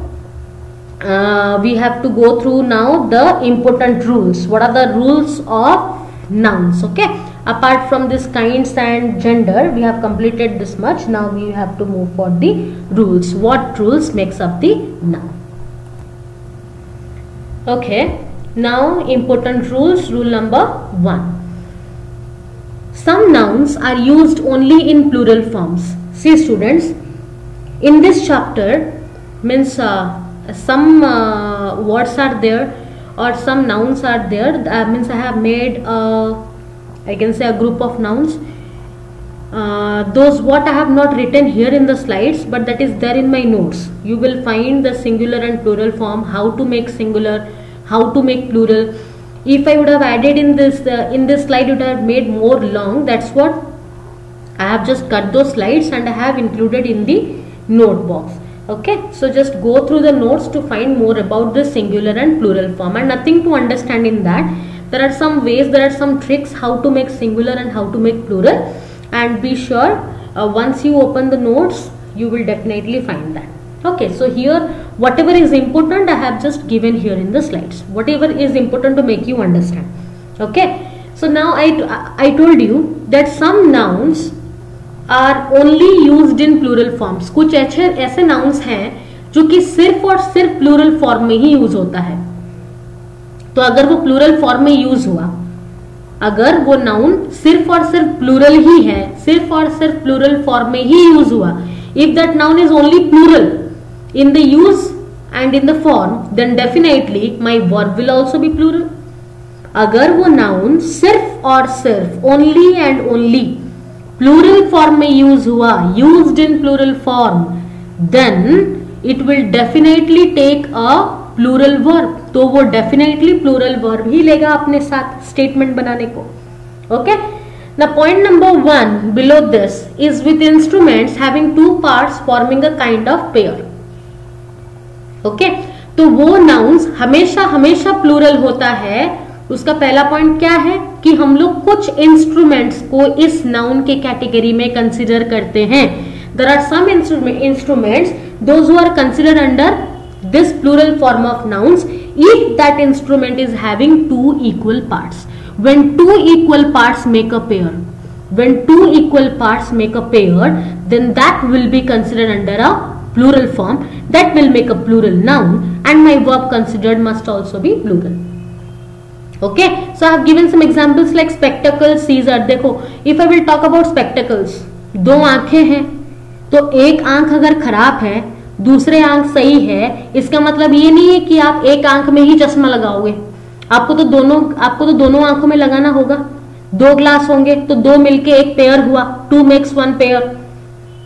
We have to go through now the important rules. What are the rules of nouns? Okay, apart from this kinds and gender, we have completed this much. Now we have to move for the rules. What rules makes up the noun? Okay, now important rules. Rule number 1. Some nouns are used only in plural forms. See students, in this chapter means some words are there or some nouns are there. Means I have made I can say a group of nouns. those what I have not written here in the slides, but that is there in my notes. You will find the singular and plural form, how to make singular, how to make plural. If I would have added in this slide, it would have made more long. That's what I have just cut those slides and I have included in the note box. Okay, so just go through the notes to find more about the singular and plural form, and nothing to understand in that. There are some ways, there are some tricks how to make singular and how to make plural, and be sure once you open the notes you will definitely find that. Okay, so here whatever is important I have just given here in the slides, whatever is important to make you understand. Okay, so now I told you that some nouns are only used in plural forms. कुछ ऐसे nouns हैं जो कि सिर्फ और सिर्फ plural form में ही यूज होता है. तो अगर वो plural form में यूज हुआ, अगर वो नाउन सिर्फ और सिर्फ प्लूरल ही है, सिर्फ और सिर्फ प्लूरल फॉर्म में ही यूज हुआ, if that noun is only plural in the use and in the form, then definitely my verb will also be plural. अगर वो नाउन सिर्फ और सिर्फ only and only plural form में यूज हुआ, used in plural form, then it will definitely take a plural verb. तो वो definitely plural verb ही लेगा अपने साथ स्टेटमेंट बनाने को. Okay, the point number 1 below this is with instruments having two parts forming a kind of pair. Okay, तो वो nouns हमेशा हमेशा प्लूरल होता है. उसका पहला पॉइंट क्या है कि हम लोग कुछ इंस्ट्रूमेंट्स को इस नाउन के कैटेगरी में कंसिडर करते हैं. There are some instruments those who are considered under this plural form of nouns if that instrument is having two equal parts. When two equal parts make a pair, when two equal parts make a pair, then that will be considered under a plural form. That will make a plural noun, and my verb considered must also be plural. Okay, so I have given some examples like spectacles, Caesar. देखो, if I will talk about spectacles, दो आंखें हैं, तो एक आंख अगर खराब है, दूसरे आंख सही है, इसका मतलब ये नहीं है कि आप एक आंख में ही चश्मा लगाओगे. आपको तो दोनों आंखों में लगाना होगा. दो ग्लास होंगे तो दो मिलके एक पेयर हुआ. 2 makes 1 pair,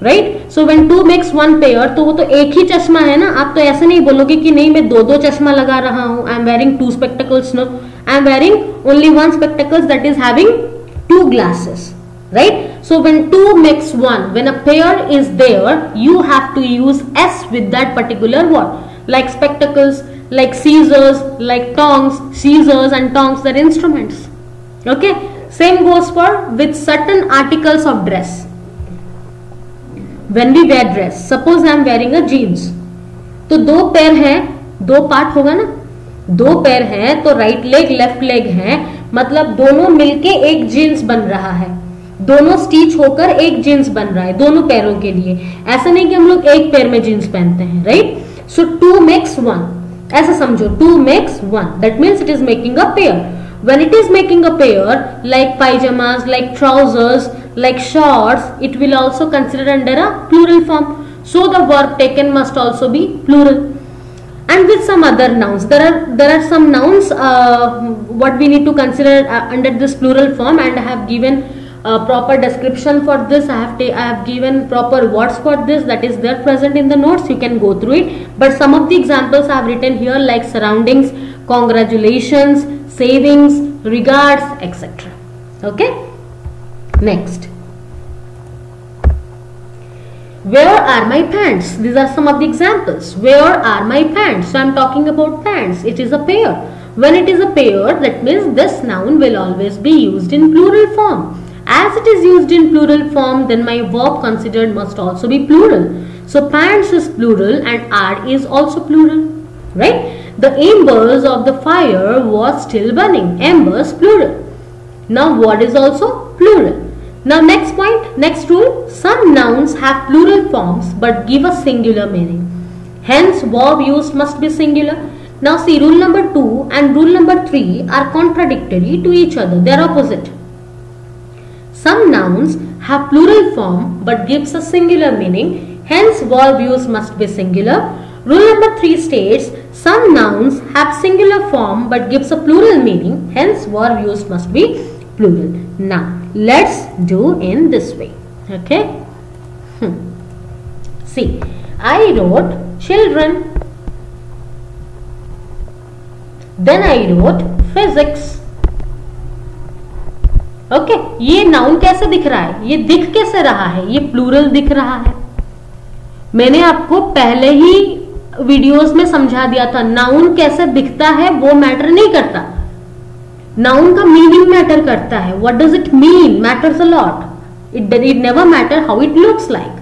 right? So when 2 makes 1 pair, तो वो तो एक ही चश्मा है ना. आप तो ऐसे नहीं बोलोगे कि नहीं मैं दो चश्मा लगा रहा हूं. I am wearing 2 spectacles. No, I am wearing only 1 spectacles that is having 2 glasses. Right? So when 2 makes 1, when a pair is there, you have to use S with that particular word. Like spectacles, like scissors, like tongs. Scissors and tongs, they're instruments. Okay? Same goes for with certain articles of dress. When we wear dress, suppose I am wearing a jeans. तो दो पैर है, दो part होगा ना. दो पैर है तो राइट लेग लेफ्ट लेग है, मतलब दोनों मिलके एक जीन्स बन रहा है. दोनों स्टिच होकर एक जीन्स बन रहा है दोनों पैरों के लिए. ऐसा नहीं कि हम लोग एक पैर में जीन्स पहनते हैं, राइट? सो 2 makes 1, ऐसा समझो. 2 makes 1, that means it is making a pair. When it is making a pair like pajamas, like trousers, like shorts, it will also consider under a plural form. So the verb taken must also be plural. And with some other nouns, there are some nouns what we need to consider under this plural form, and I have given proper description for this. I have given proper words for this, that is there present in the notes. You can go through it, but some of the examples I have written here like surroundings, congratulations, savings, regards, etc. Okay, next, where are my pants? These are some of the examples. Where are my pants? So I am talking about pants. It is a pair. When it is a pair, that means this noun will always be used in plural form. As it is used in plural form, then my verb considered must also be plural. So pants is plural and are is also plural, right? The embers of the fire was still burning. Embers plural. Now what is also plural? Now next point, next rule, some nouns have plural forms but give a singular meaning. Hence verb used must be singular. Now see, rule number 2 and rule number 3 are contradictory to each other. They are opposite. Some nouns have plural form but gives a singular meaning. Hence verb use must be singular. Rule number 3 states some nouns have singular form but gives a plural meaning. Hence verb use must be plural. Now let's do in this way. Okay. See, I wrote children, then I wrote physics. Okay ये noun कैसे दिख रहा है, ये दिख कैसे रहा है, ये प्लूरल दिख रहा है. मैंने आपको पहले ही वीडियोस में समझा दिया था नाउन कैसे दिखता है वो मैटर नहीं करता, नाउन का मीनिंग मैटर करता है. What does it mean matters a lot. It never matter how it looks like.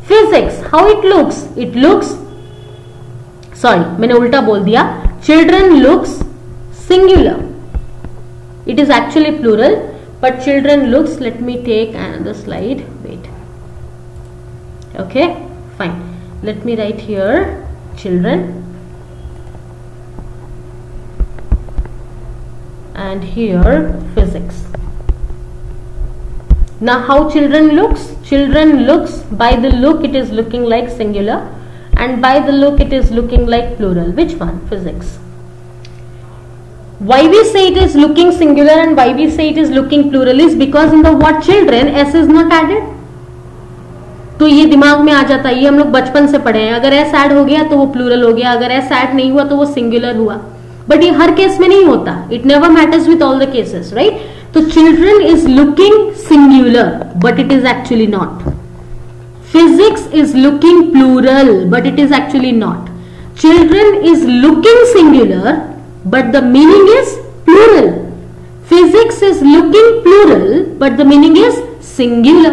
Physics how it looks sorry मैंने उल्टा बोल दिया. Children looks singular, it is actually plural but children looks. Let me take another slide. Wait. Okay, fine. Let me write here children and here physics. Now how children looks? Children looks, by the look it is looking like singular and by the look it is looking like plural. Which one? Physics. Why we say it is looking singular and why we say it is looking plural is because in the word children s is not added. तो ये दिमाग में आ जाता है, ये हम लोग बचपन से पढ़े हैं. अगर s ऐड हो गया तो वो प्लूरल हो गया, अगर s ऐड नहीं हुआ तो वो सिंगुलर हुआ. बट ये हर केस में नहीं होता. It never matters with all the cases, right. तो children is looking singular but it is actually not. Physics is looking plural but it is actually not. Children is looking singular but the meaning is plural. Physics is looking plural but the meaning is singular.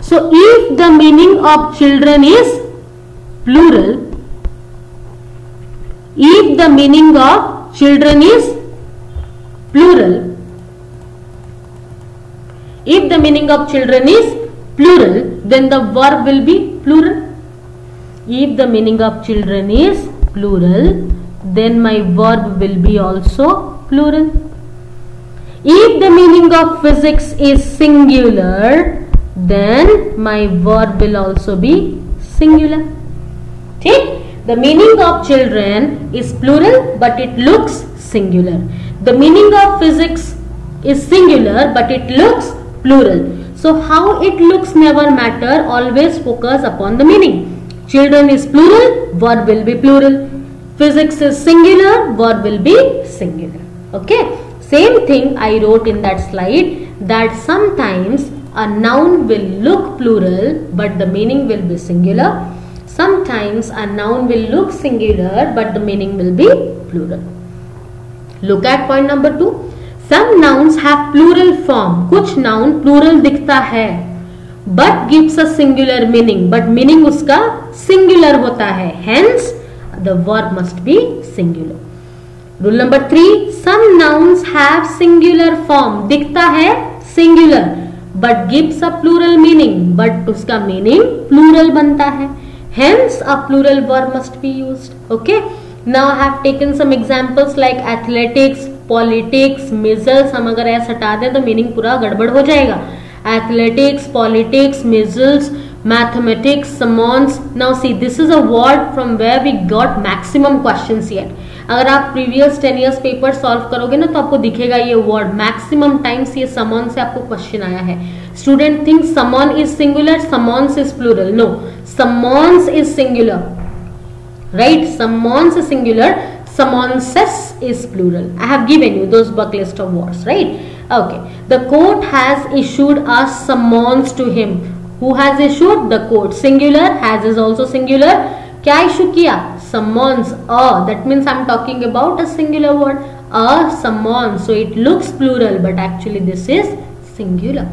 So if the meaning of children is plural, if the meaning of children is plural, if the meaning of children is plural, then the verb will be plural. If the meaning of children is plural, then my verb will be also plural. If the meaning of physics is singular, then my verb will also be singular. ठीक? The meaning of children is plural but it looks singular. The meaning of physics is singular but it looks plural. So how it looks never matter, always focus upon the meaning. Children is plural, verb will be plural. Physics is singular, verb will be singular. Okay. Same thing I wrote in that slide that sometimes a noun will look plural but the meaning will be singular. Sometimes a noun will look singular but the meaning will be plural. Look at point number 2. Some nouns have plural form. कुछ noun plural दिखता है but gives a singular meaning, but meaning उसका singular होता है. Hence the verb must be singular. Rule number 3. Some nouns have singular form. दिखता है singular but gives a plural meaning, but उसका meaning plural बनता है. Hence a plural verb must be used. Okay. Now I have taken some examples like athletics, politics, measles. हम अगर ऐसा हटा दें तो meaning पूरा गड़बड़ हो जाएगा. Athletics, politics, measles, mathematics, summons. Now see, this is a word from where we got maximum questions yet. अगर आप previous 10 years paper solve करोगे ना तो आपको दिखेगा ये word maximum times ये summon से आपको question आया है. Student think summon is singular, summons is plural. No, summons is singular, right? Summons is singular, summonses is plural. I have given you those bucket list of words, right? Okay. The court has issued a summons to him. Who has issued? The court. Singular, has is also singular. क्या issue किया? Summons. That means I'm talking about a singular word. A summon. So it looks plural, but actually this is singular.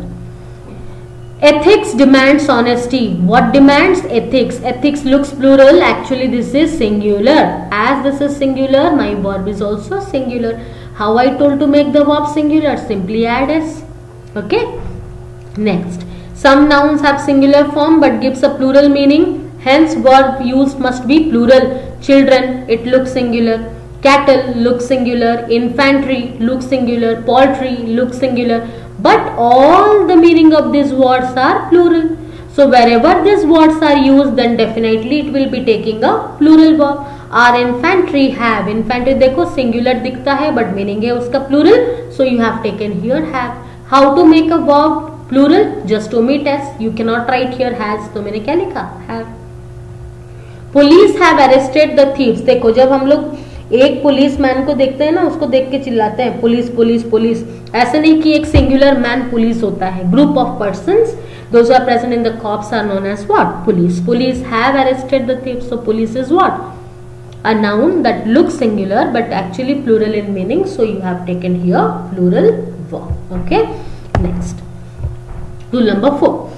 Ethics demands honesty. What demands? Ethics. Ethics looks plural. Actually this is singular. As this is singular, my verb is also singular. How I told to make the verb singular? Simply add s. Okay. Next. Some nouns have singular form but gives a plural meaning. Hence verb used must be plural. Children, it looks singular. Cattle looks singular. Infantry looks singular. Poultry looks singular. But all the meaning of these words are plural. So wherever these words are used, then definitely it will be taking a plural verb. Our infantry have. Infantry देखो singular दिखता है but meaning है उसका plural. So you have taken here have. How to make a verb plural just omit s, you cannot write here has, तो मैंने क्या लिखा have. Police have arrested the thieves. देखो जब हम लोग एक पुलिस मैन को देखते हैं ना, उसको देख के चिल्लाते हैं पुलिस पुलिस पुलिस. ऐसे नहीं कि एक सिंगुलर मैन पुलिस होता है. Group of persons those who are present in the corps are known as what? Police. Police have arrested the thieves. So police is what? A noun that looks singular but actually plural in meaning. So you have taken here plural verb. Okay. Next. Rule number 4.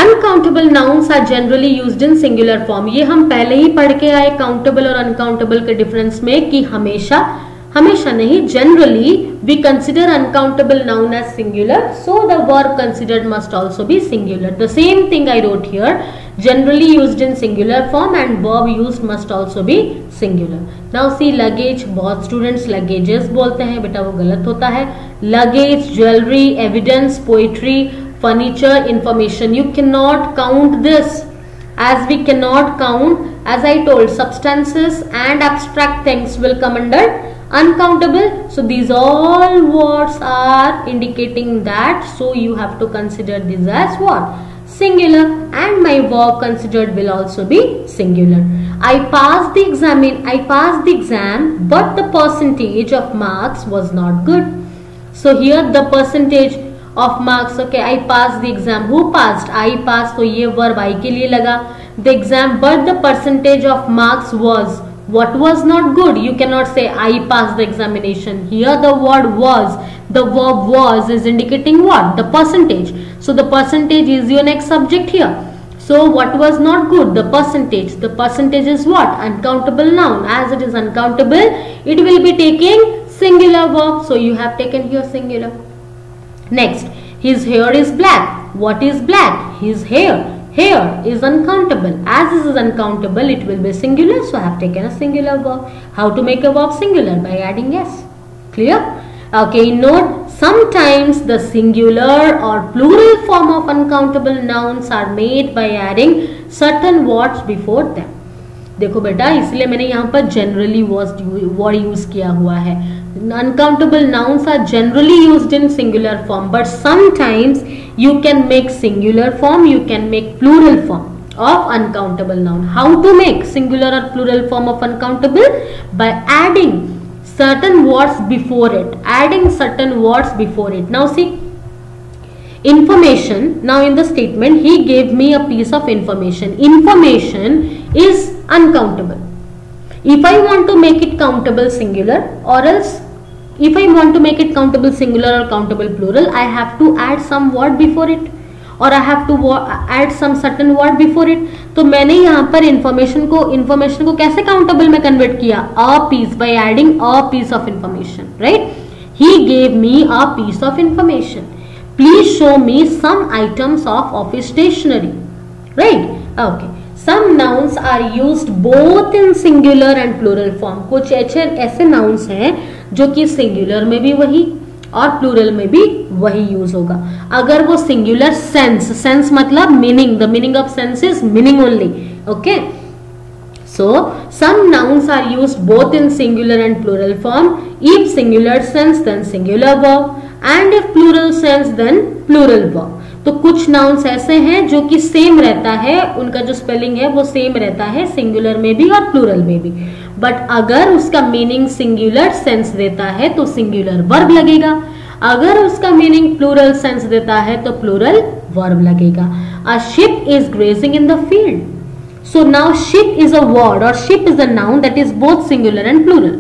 Uncountable nouns are generally used in singular form. ये हम पहले ही पढ़ के आए countable और uncountable के difference में कि हमेशा नहीं, generally we consider uncountable noun as singular, so the verb considered must also be singular. The same thing I wrote here, generally used in singular form and verb used must also be singular. Now see luggage, बहुत students luggages बोलते हैं, बेटा वो गलत होता है. Luggage, jewelry, evidence, poetry, furniture, information. You cannot count this, as we cannot count, as I told, substances and abstract things will come under uncountable. So these all words are indicating that, so you have to consider this as what? Singular, and my verb considered will also be singular. I passed the exam, but the percentage of marks was not good. So here the percentage of marks, okay, I passed the exam. Who passed? I passed. तो ये verb I के लिए लगा. The exam, but the percentage of marks was, what was not good? You cannot say I passed the examination. Here the word was, the verb was is indicating what? The percentage. So the percentage is your next subject here. So what was not good? The percentage. The percentage is what? Uncountable noun. As it is uncountable, it will be taking singular verb. So you have taken here singular. Next, his hair is black. What is black? His hair. Hair is uncountable. As this is uncountable, it will be singular. So I have taken a singular verb. How to make a verb singular? By adding s. Clear? Okay, note, sometimes the singular or plural form of uncountable nouns are made by adding certain words before them. देखो बेटा, इसलिए मैंने यहाँ पर generally word use किया हुआ है. Uncountable nouns are generally used in singular form, but sometimes you can make singular form, you can make plural form of uncountable noun. How to make singular or plural form of uncountable? By adding certain words before it. Adding certain words before it. Now see, information. Now in the statement, he gave me a piece of information. Information is uncountable. If I want to make it countable singular, or else if I want to make it countable singular or countable plural, I have to add some word before it, or I have to add some certain word before it. तो मैंने यहाँ पर information को कैसे countable में convert किया? A piece, by adding a piece of information, right? He gave me a piece of information. Please show me some items of office stationery, right? Okay. Some nouns are used both in singular and plural form. कुछ ऐसे nouns हैं जो कि singular में भी वही और plural में भी वही use होगा. अगर वो singular sense मतलब meaning, the meaning of sense is meaning only. Okay. So some nouns are used both in singular and plural form. If singular sense, then singular verb, and if plural sense, then plural verb. तो कुछ nouns ऐसे हैं जो कि same रहता है, उनका जो स्पेलिंग है वो सेम रहता है सिंगुलर में भी और प्लूरल में भी, बट अगर उसका मीनिंग सिंगुलर सेंस देता है तो सिंगुलर वर्ब लगेगा, अगर उसका मीनिंग प्लूरल सेंस देता है तो प्लूरल वर्ब लगेगा. A sheep is grazing in the field. So now sheep is a word और sheep is a noun that is both singular and plural.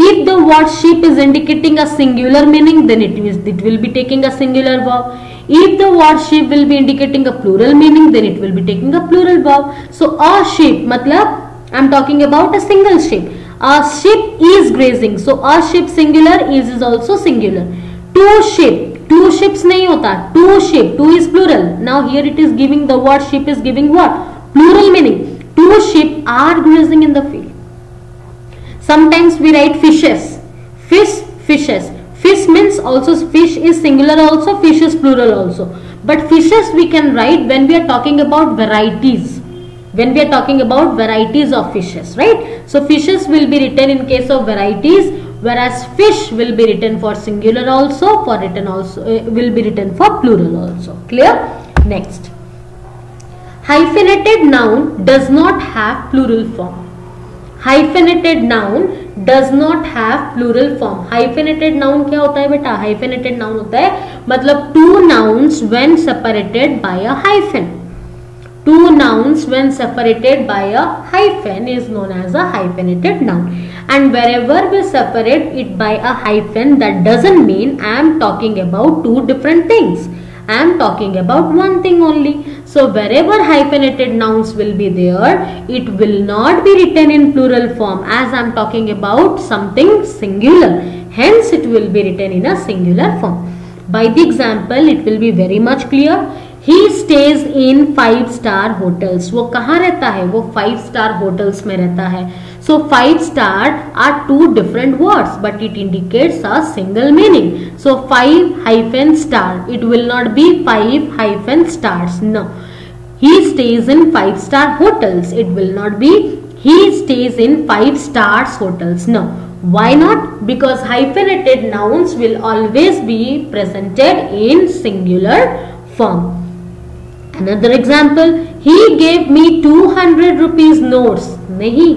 If the word ship is indicating a singular meaning, then it will be taking a singular verb. If the word ship will be indicating a plural meaning, then it will be taking a plural verb. So a ship, matlab I am talking about a single ship. A ship is grazing. So a ship singular is also singular. Two ships नहीं होता. Two ship. Two is plural. Now here it is giving the word ship is giving what? Plural meaning. Two sheep are grazing in the field. Sometimes we write fishes. Fishes. Fish means also fish is singular also, fish is plural also. But fishes we can write when we are talking about varieties. When we are talking about varieties of fishes, right? So fishes will be written in case of varieties. whereas fish will be written for singular also, will be written for plural also. Clear? Next, hyphenated noun does not have plural form. Hyphenated noun does not have plural form. Hyphenated noun क्या होता है बेटा? Hyphenated noun होता है मतलब two nouns when separated by a hyphen. Two nouns when separated by a hyphen is known as a hyphenated noun. And wherever we separate it by a hyphen, that doesn't mean I am talking about two different things. I am talking about one thing only. So wherever hyphenated nouns will be there, it will not be written in plural form as I am talking about something singular. Hence it will be written in a singular form. By the example, it will be very much clear. He stays in 5-star hotels. वो कहाँ रहता है? वो 5-star hotels में रहता है. So 5-star are two different words, but it indicates a single meaning. So 5-star. It will not be 5-stars. No. He stays in 5-star hotels. It will not be he stays in 5-star hotels. No. Why not? Because hyphenated nouns will always be presented in singular form. Another example, he gave me 200 rupees notes. नहीं,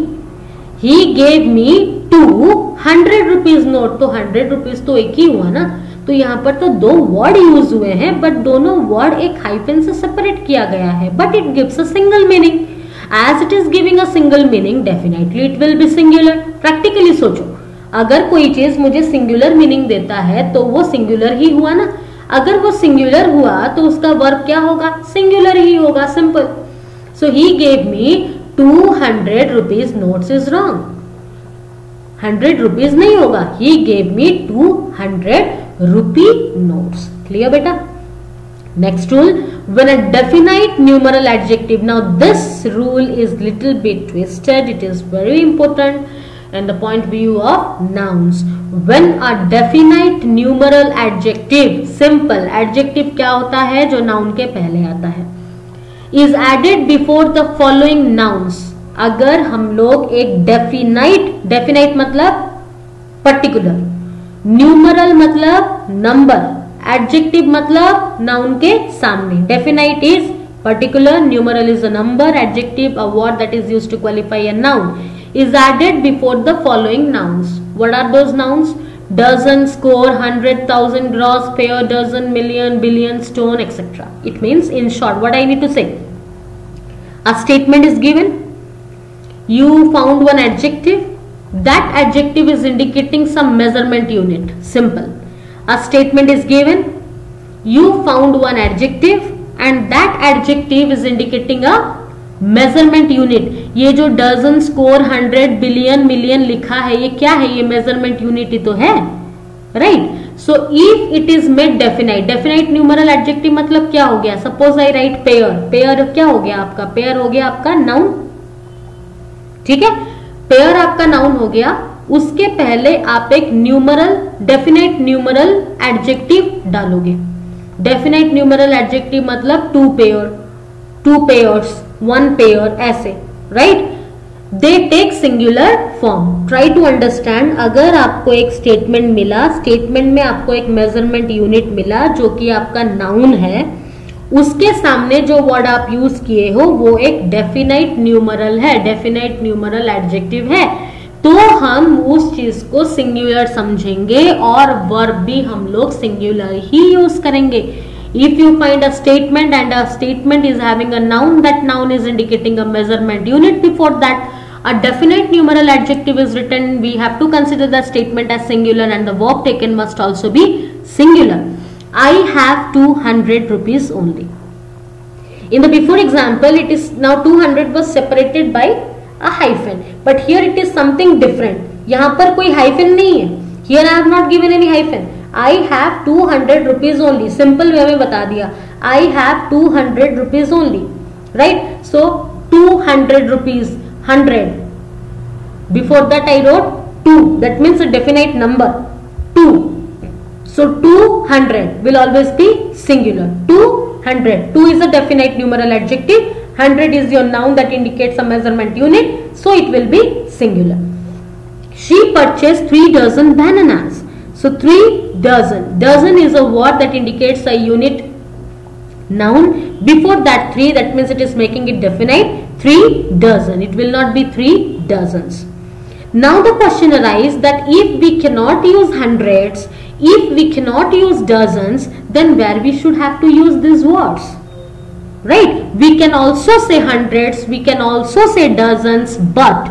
he gave me 200 rupees note. तो 100 rupees तो एक ही हुआ ना. तो यहाँ पर तो दो वर्ड यूज हुए हैं, बट दोनों वर्ड एक हाइफन से सेपरेट किया गया है, but it gives a single meaning. As it is giving a single meaning, definitely it will be singular. Practically सोचो, अगर कोई चीज मुझे सिंगुलर मीनिंग देता है तो वो सिंगुलर ही हुआ ना. अगर वो सिंगुलर हुआ तो उसका वर्ब क्या होगा? सिंगुलर ही होगा. Simple. So he gave me 200 rupees notes is wrong. 100 rupees नहीं होगा. He gave me 200 rupee notes. Clear beta? Next rule, when a definite numeral adjective, now this rule is little bit twisted, it is very important in the point of view of nouns. When a definite numeral adjective, simple adjective क्या होता है जो noun के पहले आता है, is added before the following nouns. अगर हम लोग एक definite मतलब particular, न्यूमरल मतलब नंबर, एडजेक्टिव मतलब नाउन के सामने. Definite is particular, numeral is a number, adjective a word that is used to qualify a noun is added before the following nouns. What are those nouns? Dozen, score, 100,000, gross, pair, dozen, million, billion, stone, etcetera. It means in short what I need to say, a statement is given, you found one adjective, that adjective is indicating some measurement unit. Simple. A statement is given, you found one adjective and that adjective is indicating a measurement unit. ये जो dozen, score, 100, billion, million लिखा है, ये क्या है? ये measurement unit ही तो है, right? So if it is made definite numeral adjective मतलब क्या हो गया? Suppose I write pair क्या हो गया आपका? pair हो गया आपका noun. ठीक है, पेयर आपका नाउन हो गया. उसके पहले आप एक डेफिनेट न्यूमरल एडजेक्टिव डालोगे. डेफिनेट न्यूमरल एडजेक्टिव मतलब टू पेयर्स, वन पेयर, ऐसे, right? They take singular form. Try to understand. अगर आपको एक स्टेटमेंट मिला, स्टेटमेंट में आपको एक मेजरमेंट यूनिट मिला जो कि आपका नाउन है, उसके सामने जो वर्ड आप यूज किए हो वो एक डेफिनाइट न्यूमरल है, डेफिनाइट न्यूमरल एडजेक्टिव है, तो हम उस चीज को सिंगुलर समझेंगे और वर्ब भी हम लोग सिंगुलर ही यूज करेंगे. If you find a statement and a statement is having a noun, that noun is indicating a measurement unit. Before that a definite numeral adjective is written, we have to consider the statement as singular and the verb taken must also be singular. I have 200 rupees only. In the before example, it is now 200 was separated by a hyphen, but here it is something different. यहाँ पर कोई hyphen नहीं है. Here I have not given any hyphen. I have 200 rupees only. Simple way में बता दिया. I have 200 rupees only. Right? So 200 rupees, 100. Before that I wrote 2. That means a definite number. 2. So 200 will always be singular. 200. 2 is a definite numeral adjective. 100 is your noun that indicates a measurement unit. So it will be singular. She purchased 3 dozen bananas. So 3 dozen. Dozen is a word that indicates a unit noun. Before that 3, that means it is making it definite. 3 dozen. It will not be 3 dozens. Now the question arises that if we cannot use hundreds, if we cannot use dozens, then where we should have to use these words? Right? We can also say hundreds, we can also say dozens, but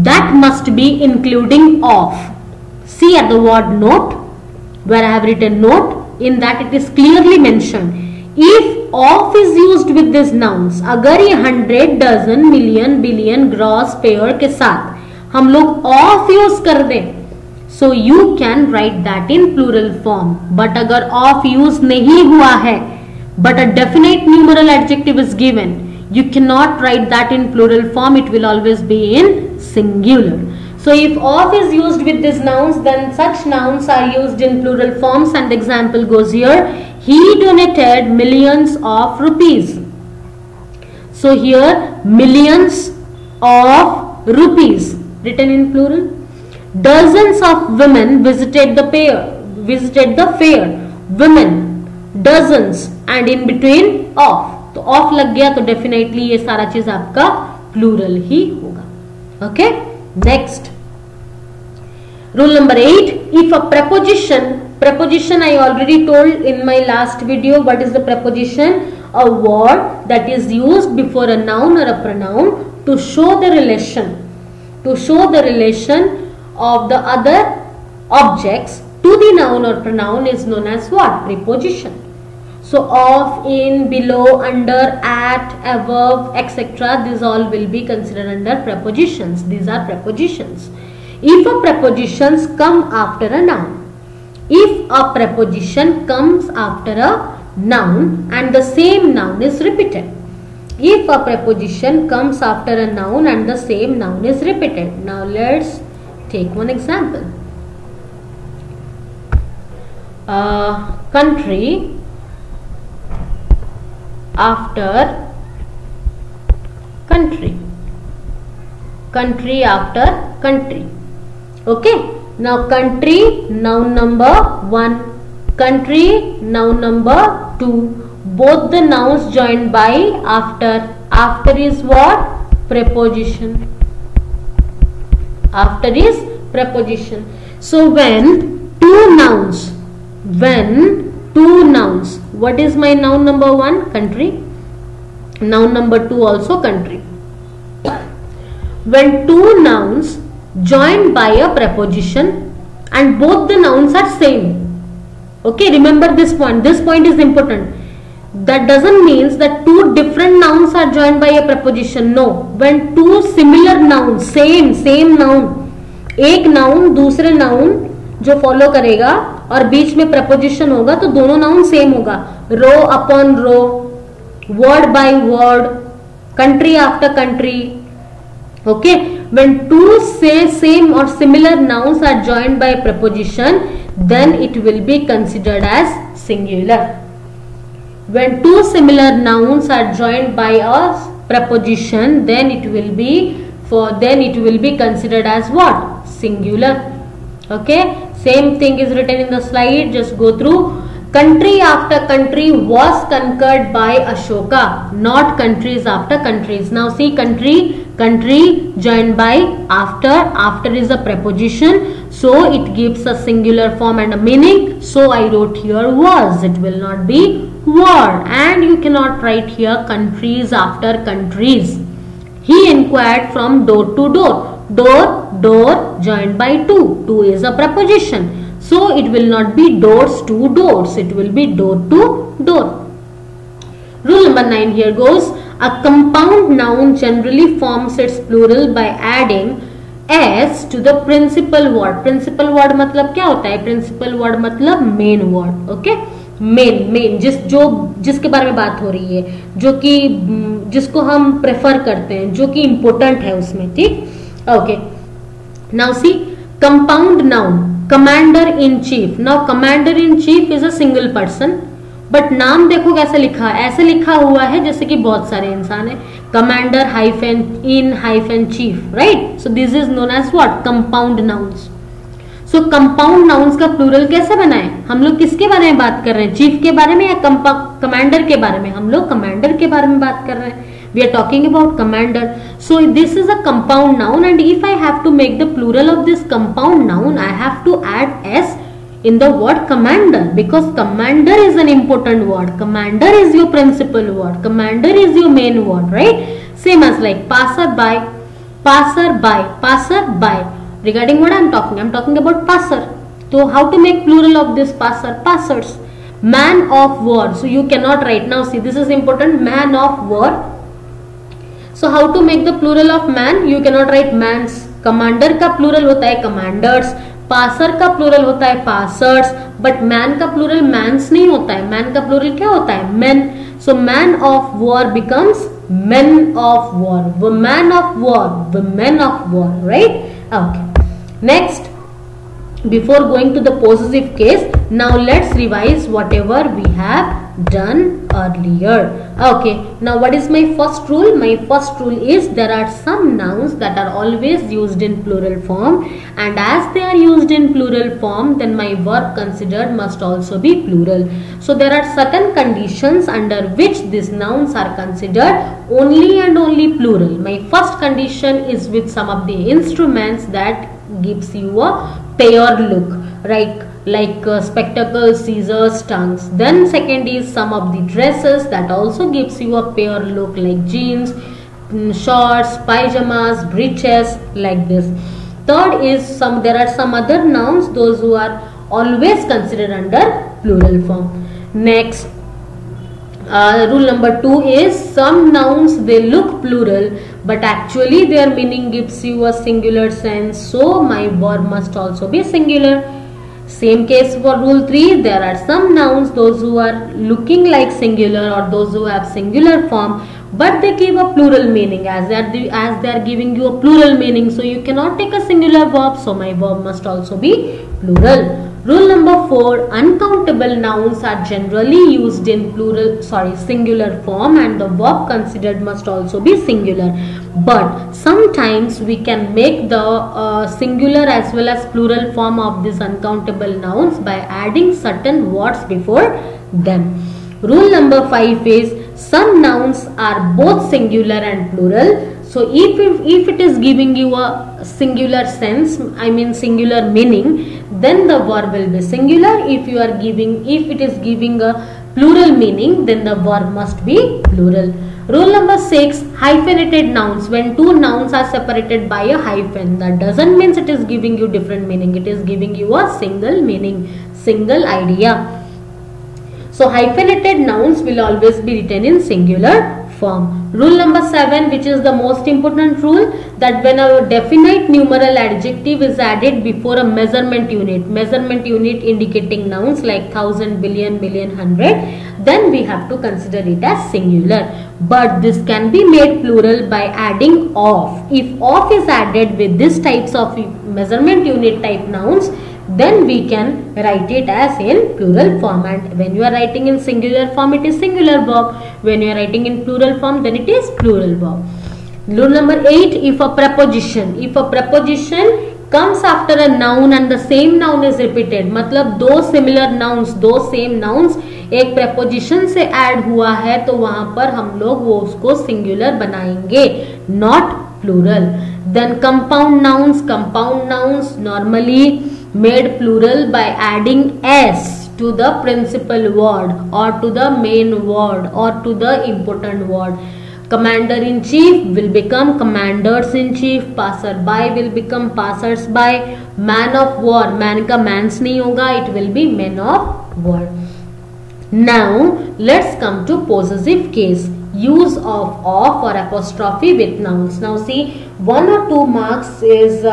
that must be including of. See at the word note, where I have written note, in that it is clearly mentioned. If of is used with these nouns, अगर ये 100, dozen, million, billion, gross, pair के साथ हम लोग of use कर दें, so you can write that in plural form. But अगर of use नहीं हुआ है, but a definite numeral adjective is given, you cannot write that in plural form. It will always be in singular. So if of is used with these nouns, then such nouns are used in plural forms, and the example goes here. He donated millions of rupees. So here millions of rupees written in plural. Dozens of women visited the fair. Women, dozens, and in between of. तो of लग गया तो definitely ये सारा चीज आपका plural ही होगा. Okay, next rule number 8. If a preposition I already told in my last video. What is the preposition? A word that is used before a noun or a pronoun to show the relation of the other objects to the noun or pronoun is known as what? Preposition. So of, in, below, under, at, above, etc. These all will be considered under prepositions. These are prepositions. If a prepositions come after a noun, if a preposition comes after a noun and the same noun is repeated, if a preposition comes after a noun and the same noun is repeated. Now let's take one example. Country after country, country after country. Okay, now country noun number 1, country noun number 2, both the nouns joined by after. After is what? Preposition. After is preposition. So when two nouns, what is my noun number 1? Country. Noun number 2 also country. When two nouns joined by a preposition and both the nouns are same. Okay, remember this point. This point is important. That doesn't mean that two different nouns are joined by a preposition. No. When two similar nouns, same noun, एक noun दूसरे noun जो follow करेगा और बीच में preposition होगा तो दोनों noun same होगा. Row upon row, word by word, country after country. Okay, when two same or similar nouns are joined by a preposition, then it will be considered as singular. When two similar nouns are joined by a preposition, then it will be considered as what? Singular. Okay, same thing is written in the slide. Just go through. Country after country was conquered by Ashoka, not countries after countries. Now see, country joined by after is a preposition, so it gives a singular form and a meaning. So I wrote here was, it will not be were, and you cannot write here countries after countries. He inquired from door to door. Door joined by two is a preposition. So it will not be doors to doors, it will be door to door. Rule number 9 here goes. A compound noun generally forms its plural by adding s to the principal word. Principal word मतलब क्या होता है? Principal word मतलब main word. Okay, main जिसके बारे में बात हो रही है, जो कि जिसको हम प्रेफर करते हैं, जो कि इम्पोर्टेंट है उसमें. ठीक, okay. Now see, compound noun, commander in chief. Now commander in chief is a single person. But नाम देखो कैसे लिखा है, ऐसे लिखा हुआ है जैसे कि बहुत सारे इंसान है, commander hyphen in hyphen chief, right? So this is known as what? Compound nouns. So compound nouns का प्लूरल कैसे बनाए? हम लोग किसके बारे में बात कर रहे हैं, चीफ के बारे में या कमांडर के बारे में? हम लोग कमांडर के बारे में बात कर रहे हैं। We are talking about commander. So this is a compound noun, and if I have to make the plural of this compound noun, I have to add s in the word commander, because commander is an important word. Commander is your principal word. Commander is your main word, right? Same as like passerby, passerby, passerby. Regarding what I am talking about passer. So how to make plural of this passer? Passers. Man of war. So you cannot write now. See, this is important. Man of war. So how to make the plural of man? You cannot write mans. Commander का plural होता है commanders. Passer का plural होता है passers. But man का plural mans नहीं होता है. Man का plural क्या होता है? Men. So man of war becomes men of war. Woman of war. Women of war. Right? Okay. Next. Before going to the possessive case, now let's revise whatever we have done earlier. Okay, now what is my first rule? My first rule is there are some nouns that are always used in plural form, and as they are used in plural form, then my verb considered must also be plural. So there are certain conditions under which these nouns are considered only and only plural. My first condition is with some of the instruments that gives you a pair look, right? Like spectacles, scissors, tongues. Then second is some of the dresses that also gives you a pair look, like jeans, shorts, pajamas, breeches, like this. Third is there are some other nouns, those who are always considered under plural form. Next, rule number 2 is some nouns they look plural, but actually their meaning gives you a singular sense, so my verb must also be singular. Same case for rule 3, there are some nouns, those who are looking like singular or those who have singular form, but they give a plural meaning, as they are giving you a plural meaning, so you cannot take a singular verb, so my verb must also be plural. Rule number 4, uncountable nouns are generally used in singular form, and the verb considered must also be singular. But sometimes we can make the singular as well as plural form of these uncountable nouns by adding certain words before them. Rule number 5 is some nouns are both singular and plural. So if it is giving you a singular sense, I mean singular meaning, then the verb will be singular. If it is giving a plural meaning, then the verb must be plural. Rule number 6, hyphenated nouns. When two nouns are separated by a hyphen, that doesn't mean it is giving you different meaning. It is giving you a single meaning, single idea. So hyphenated nouns will always be written in singular form. Rule number 7, which is the most important rule, that when a definite numeral adjective is added before a measurement unit indicating nouns like thousand, billion, million, hundred, then we have to consider it as singular. But this can be made plural by adding of. If of is added with these types of measurement unit type nouns, then we can write it as in plural form. And when you are writing in singular form, it is singular verb. When you are writing in plural form, then it is plural verb. Rule number 8, if a preposition comes after a noun and the same noun is repeated, मतलब दो same nouns एक preposition से add हुआ है, तो वहां पर हम लोग वो उसको singular बनाएंगे, not plural. Then compound nouns normally made plural by adding s to the principal word or to the main word or to the important word. Commander in chief will become commanders in chief, passerby will become passers-by, man of war, man का mans नहीं होगा, it will be men of war. Now let's come to possessive case, use of or apostrophe with nouns. Now see, 1 or 2 marks is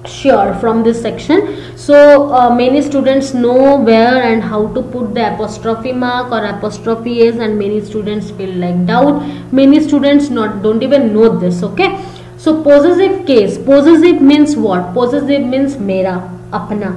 sure from this section. So many students know where and how to put the apostrophe mark or apostrophe is, and many students feel like doubt. Many students don't even know this. Okay, so possessive case, possessive means what? Possessive means mera, apna,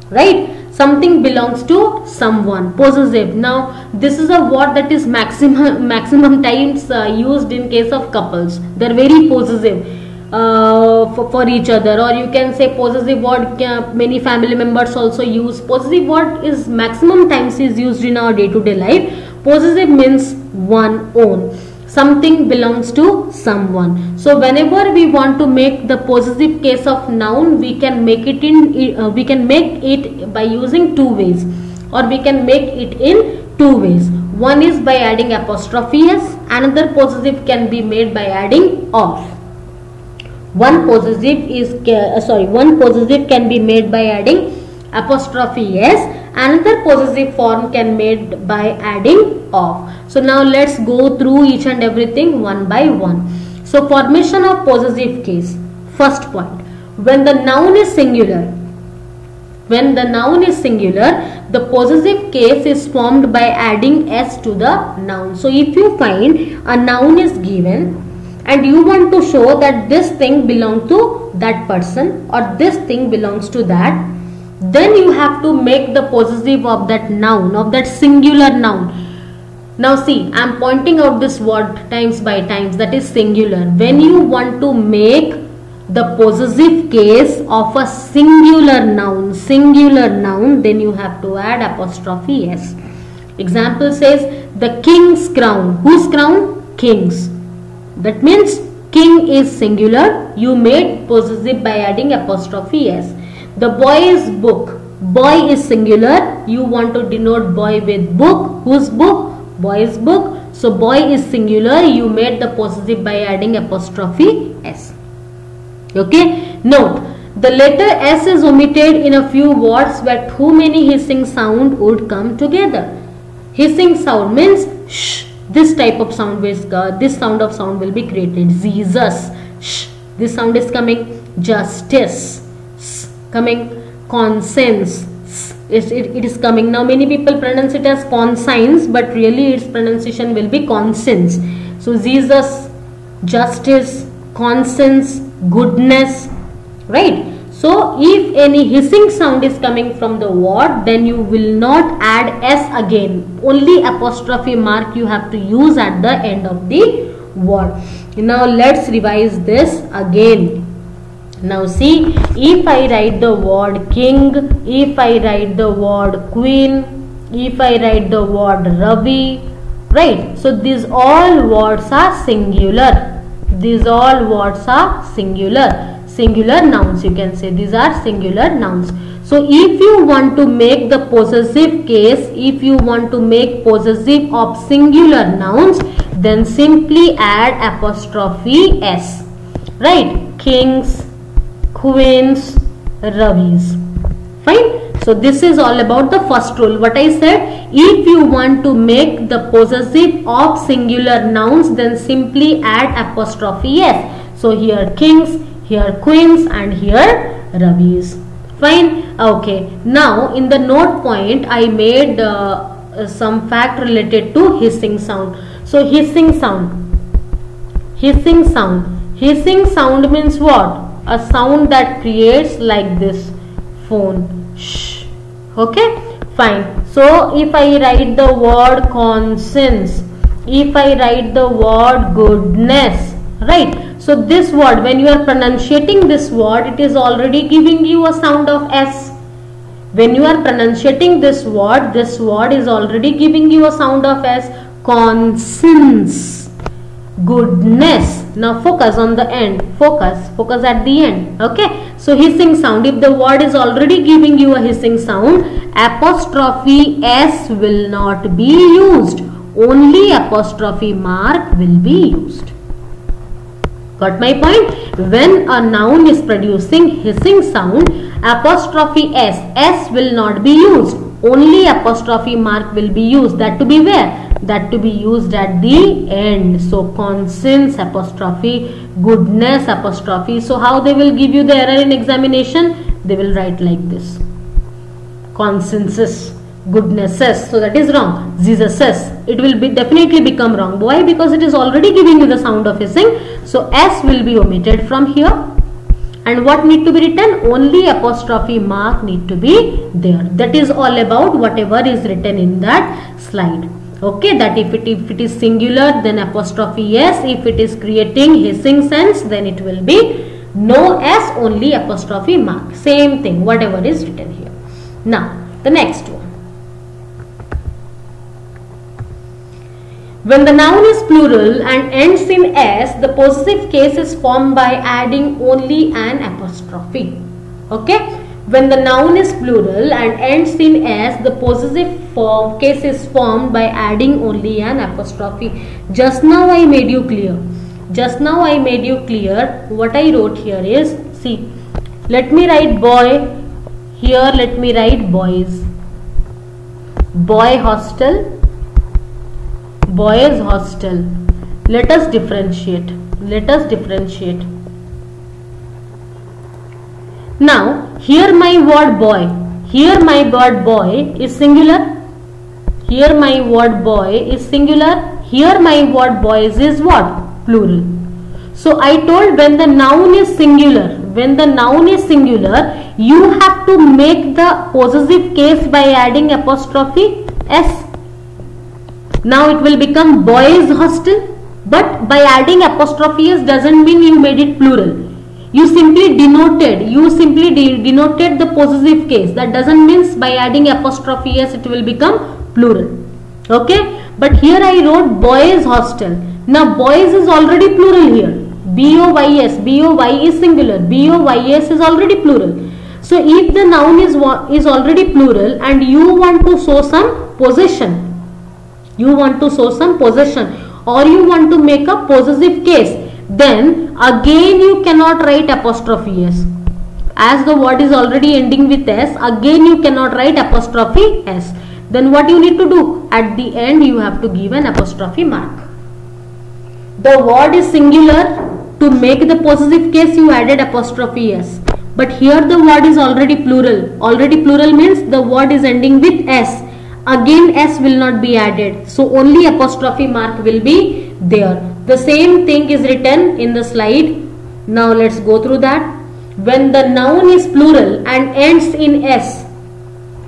right? Something belongs to someone. Possessive. Now this is a word that is maximum times used in case of couples. They are very possessive for each other, or you can say possessive word many family members also use. Possessive word is maximum times is used in our day-to-day life. Possessive means one own. Something belongs to someone. So whenever we want to make the possessive case of noun, we can make it by using two ways, or we can make it in two ways. One is by adding apostrophe s. Another possessive can be made by adding of. One possessive can be made by adding apostrophe s. Another possessive form can made by adding of. So now let's go through each and everything one by one. So formation of possessive case. First point, when the noun is singular. When the noun is singular, the possessive case is formed by adding s to the noun. So if you find a noun is given and you want to show that this thing belongs to that person or this thing belongs to that, then you have to make the possessive of that noun, of that singular noun. Now see, I am pointing out this word times by times, that is singular. When you want to make the possessive case of a singular noun, then you have to add apostrophe s. Example says, the king's crown. Whose crown? King's. That means king is singular. You made possessive by adding apostrophe s. The boy's book. Boy is singular. You want to denote boy with book. Whose book? Boy's book. So boy is singular. You made the possessive by adding apostrophe s. Okay. Note, the letter s is omitted in a few words where too many hissing sound would come together. Hissing sound means shh. This type of sound this sound will be created. Jesus. Shh. This sound is coming. Justice. Coming. Conscience, it is coming. Now many people pronounce it as conscience, but really its pronunciation will be conscience. So Jesus, justice, conscience, goodness, right? So if any hissing sound is coming from the word, then you will not add s again. Only apostrophe mark you have to use at the end of the word. Now let's revise this again. Now see, if I write the word king, if I write the word queen, if I write the word Ravi, right? So these all words are singular. These all words are singular. Singular nouns, you can say. These are singular nouns. So if you want to make the possessive case, if you want to make possessive of singular nouns, then simply add apostrophe s. Right? Kings, queens, Ravis. Fine. So this is all about the first rule. What I said, if you want to make the possessive of singular nouns, then simply add apostrophe s. So here kings, here queens, and here Ravis. Fine. Okay. Now in the note point, I made some fact related to hissing sound. So hissing sound. Hissing sound. Hissing sound means what? A sound that creates like this. Phone. Shh. Okay. Fine. So if I write the word conscience, if I write the word goodness, right? So this word, when you are pronunciating this word, it is already giving you a sound of s. When you are pronunciating this word is already giving you a sound of s. Conscience, goodness. Now focus on the end. Focus at the end. Okay. So hissing sound. If the word is already giving you a hissing sound, apostrophe s will not be used. Only apostrophe mark will be used. Got my point? When a noun is producing hissing sound, apostrophe s will not be used. Only apostrophe mark will be used. That to be where? That to be used at the end. So conscience apostrophe, goodness apostrophe. So how they will give you the error in examination? They will write like this. Consciences, goodnesses. So that is wrong. Jesuses. It will be definitely become wrong. Why? Because it is already giving you the sound of hissing. So s will be omitted from here. and what need to be written? Only apostrophe mark need to be there. That is all about whatever is written in that slide. Okay, that if it is singular, then apostrophe s. If it is creating hissing sense, then it will be no s, only apostrophe mark. Same thing, whatever is written here. Now the next one. When the noun is plural and ends in s, the possessive case is formed by adding only an apostrophe. Okay, when the noun is plural and ends in s, the possessive case is formed by adding only an apostrophe. Just now I made you clear. Just now I made you clear. What I wrote here is, see, let me write boy here. Let me write boys. Boy hostel. Boys hostel. Let us differentiate. Let us differentiate. Now here my word boy. Here my word boy is singular. Here my word boy is singular. Here my word boys is what? Plural. So I told when the noun is singular. When the noun is singular, you have to make the possessive case by adding apostrophe s. Now it will become boys hostel, but by adding apostrophe s doesn't mean you made it plural. You simply denoted the possessive case. That doesn't mean by adding apostrophe s it will become plural. Okay, but here I wrote boys hostel. Now boys is already plural here. B-O-Y-S, B-O-Y is singular, B-O-Y-S is already plural. So if the noun is already plural and you want to show some possession, or you want to make a possessive case, then again you cannot write apostrophe s. As the word is already ending with s, again you cannot write apostrophe s. Then what you need to do? At the end you have to give an apostrophe mark. The word is singular. To make the possessive case you added apostrophe s. But here the word is already plural. Already plural means the word is ending with s. Again s will not be added. So only apostrophe mark will be there. The same thing is written in the slide. Now let's go through that. When the noun is plural and ends in s,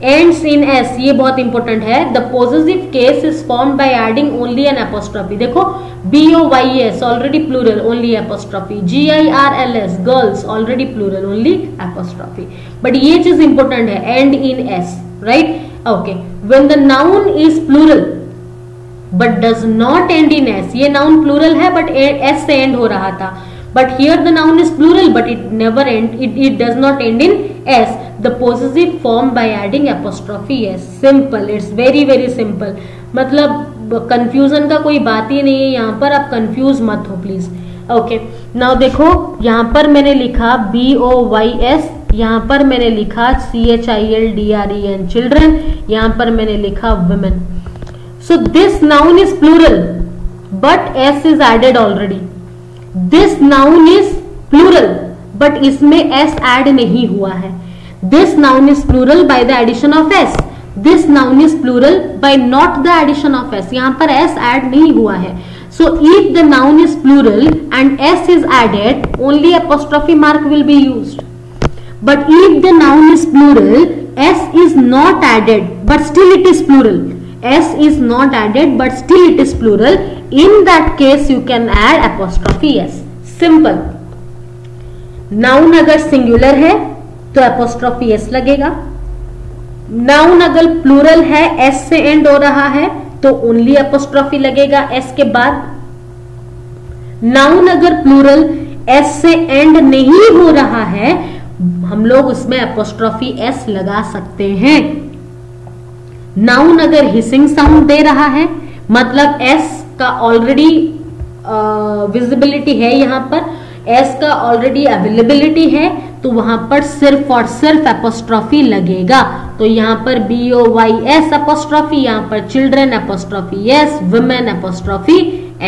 ये बहुत important है. The possessive case is formed by adding only an apostrophe. देखो B-O-Y-S already plural, only apostrophe. G-I-R-L-S girls already plural, only apostrophe. But ये चीज important है, end in s, right? Okay. When the noun is plural but does not end in s, ये noun plural है but s से end हो रहा था. But here the noun is plural but it never end, it does not end in s. The possessive form by adding apostrophe s. Simple, it's very very simple. मतलब confusion का कोई बात ही नहीं है यहाँ पर. आप कंफ्यूज मत हो प्लीज. ओके, नाउ देखो यहाँ पर मैंने लिखा BOYS, यहाँ पर मैंने लिखा CHILDREN चिल्ड्रन, यहाँ पर मैंने लिखा women. So this noun is plural but s is added already. This noun is plural but इसमें s add नहीं हुआ है. This noun is plural by the addition of s. This noun is plural by not the addition of s. यहाँ पर s add नहीं हुआ है. So if the noun is plural and s is added, only apostrophe mark will be used. But if the noun is plural, s is not added but still it is plural. S is not added but still it is plural. In that case you can add apostrophe s. Simple. Noun अगर singular है तो apostrophe s लगेगा. Noun अगर plural है, s से end हो रहा है तो only apostrophe लगेगा s के बाद. Noun अगर plural s से end नहीं हो रहा है, हम लोग उसमें apostrophe s लगा सकते हैं. Noun अगर hissing sound दे रहा है, मतलब s का ऑलरेडी विजिबिलिटी है, यहाँ पर s का ऑलरेडी अवेलेबिलिटी है, तो वहां पर सिर्फ और सिर्फ एपोस्ट्रॉफी लगेगा. तो यहाँ पर BOYS एपोस्ट्रॉफी, यहाँ पर children apostrophe s, women apostrophe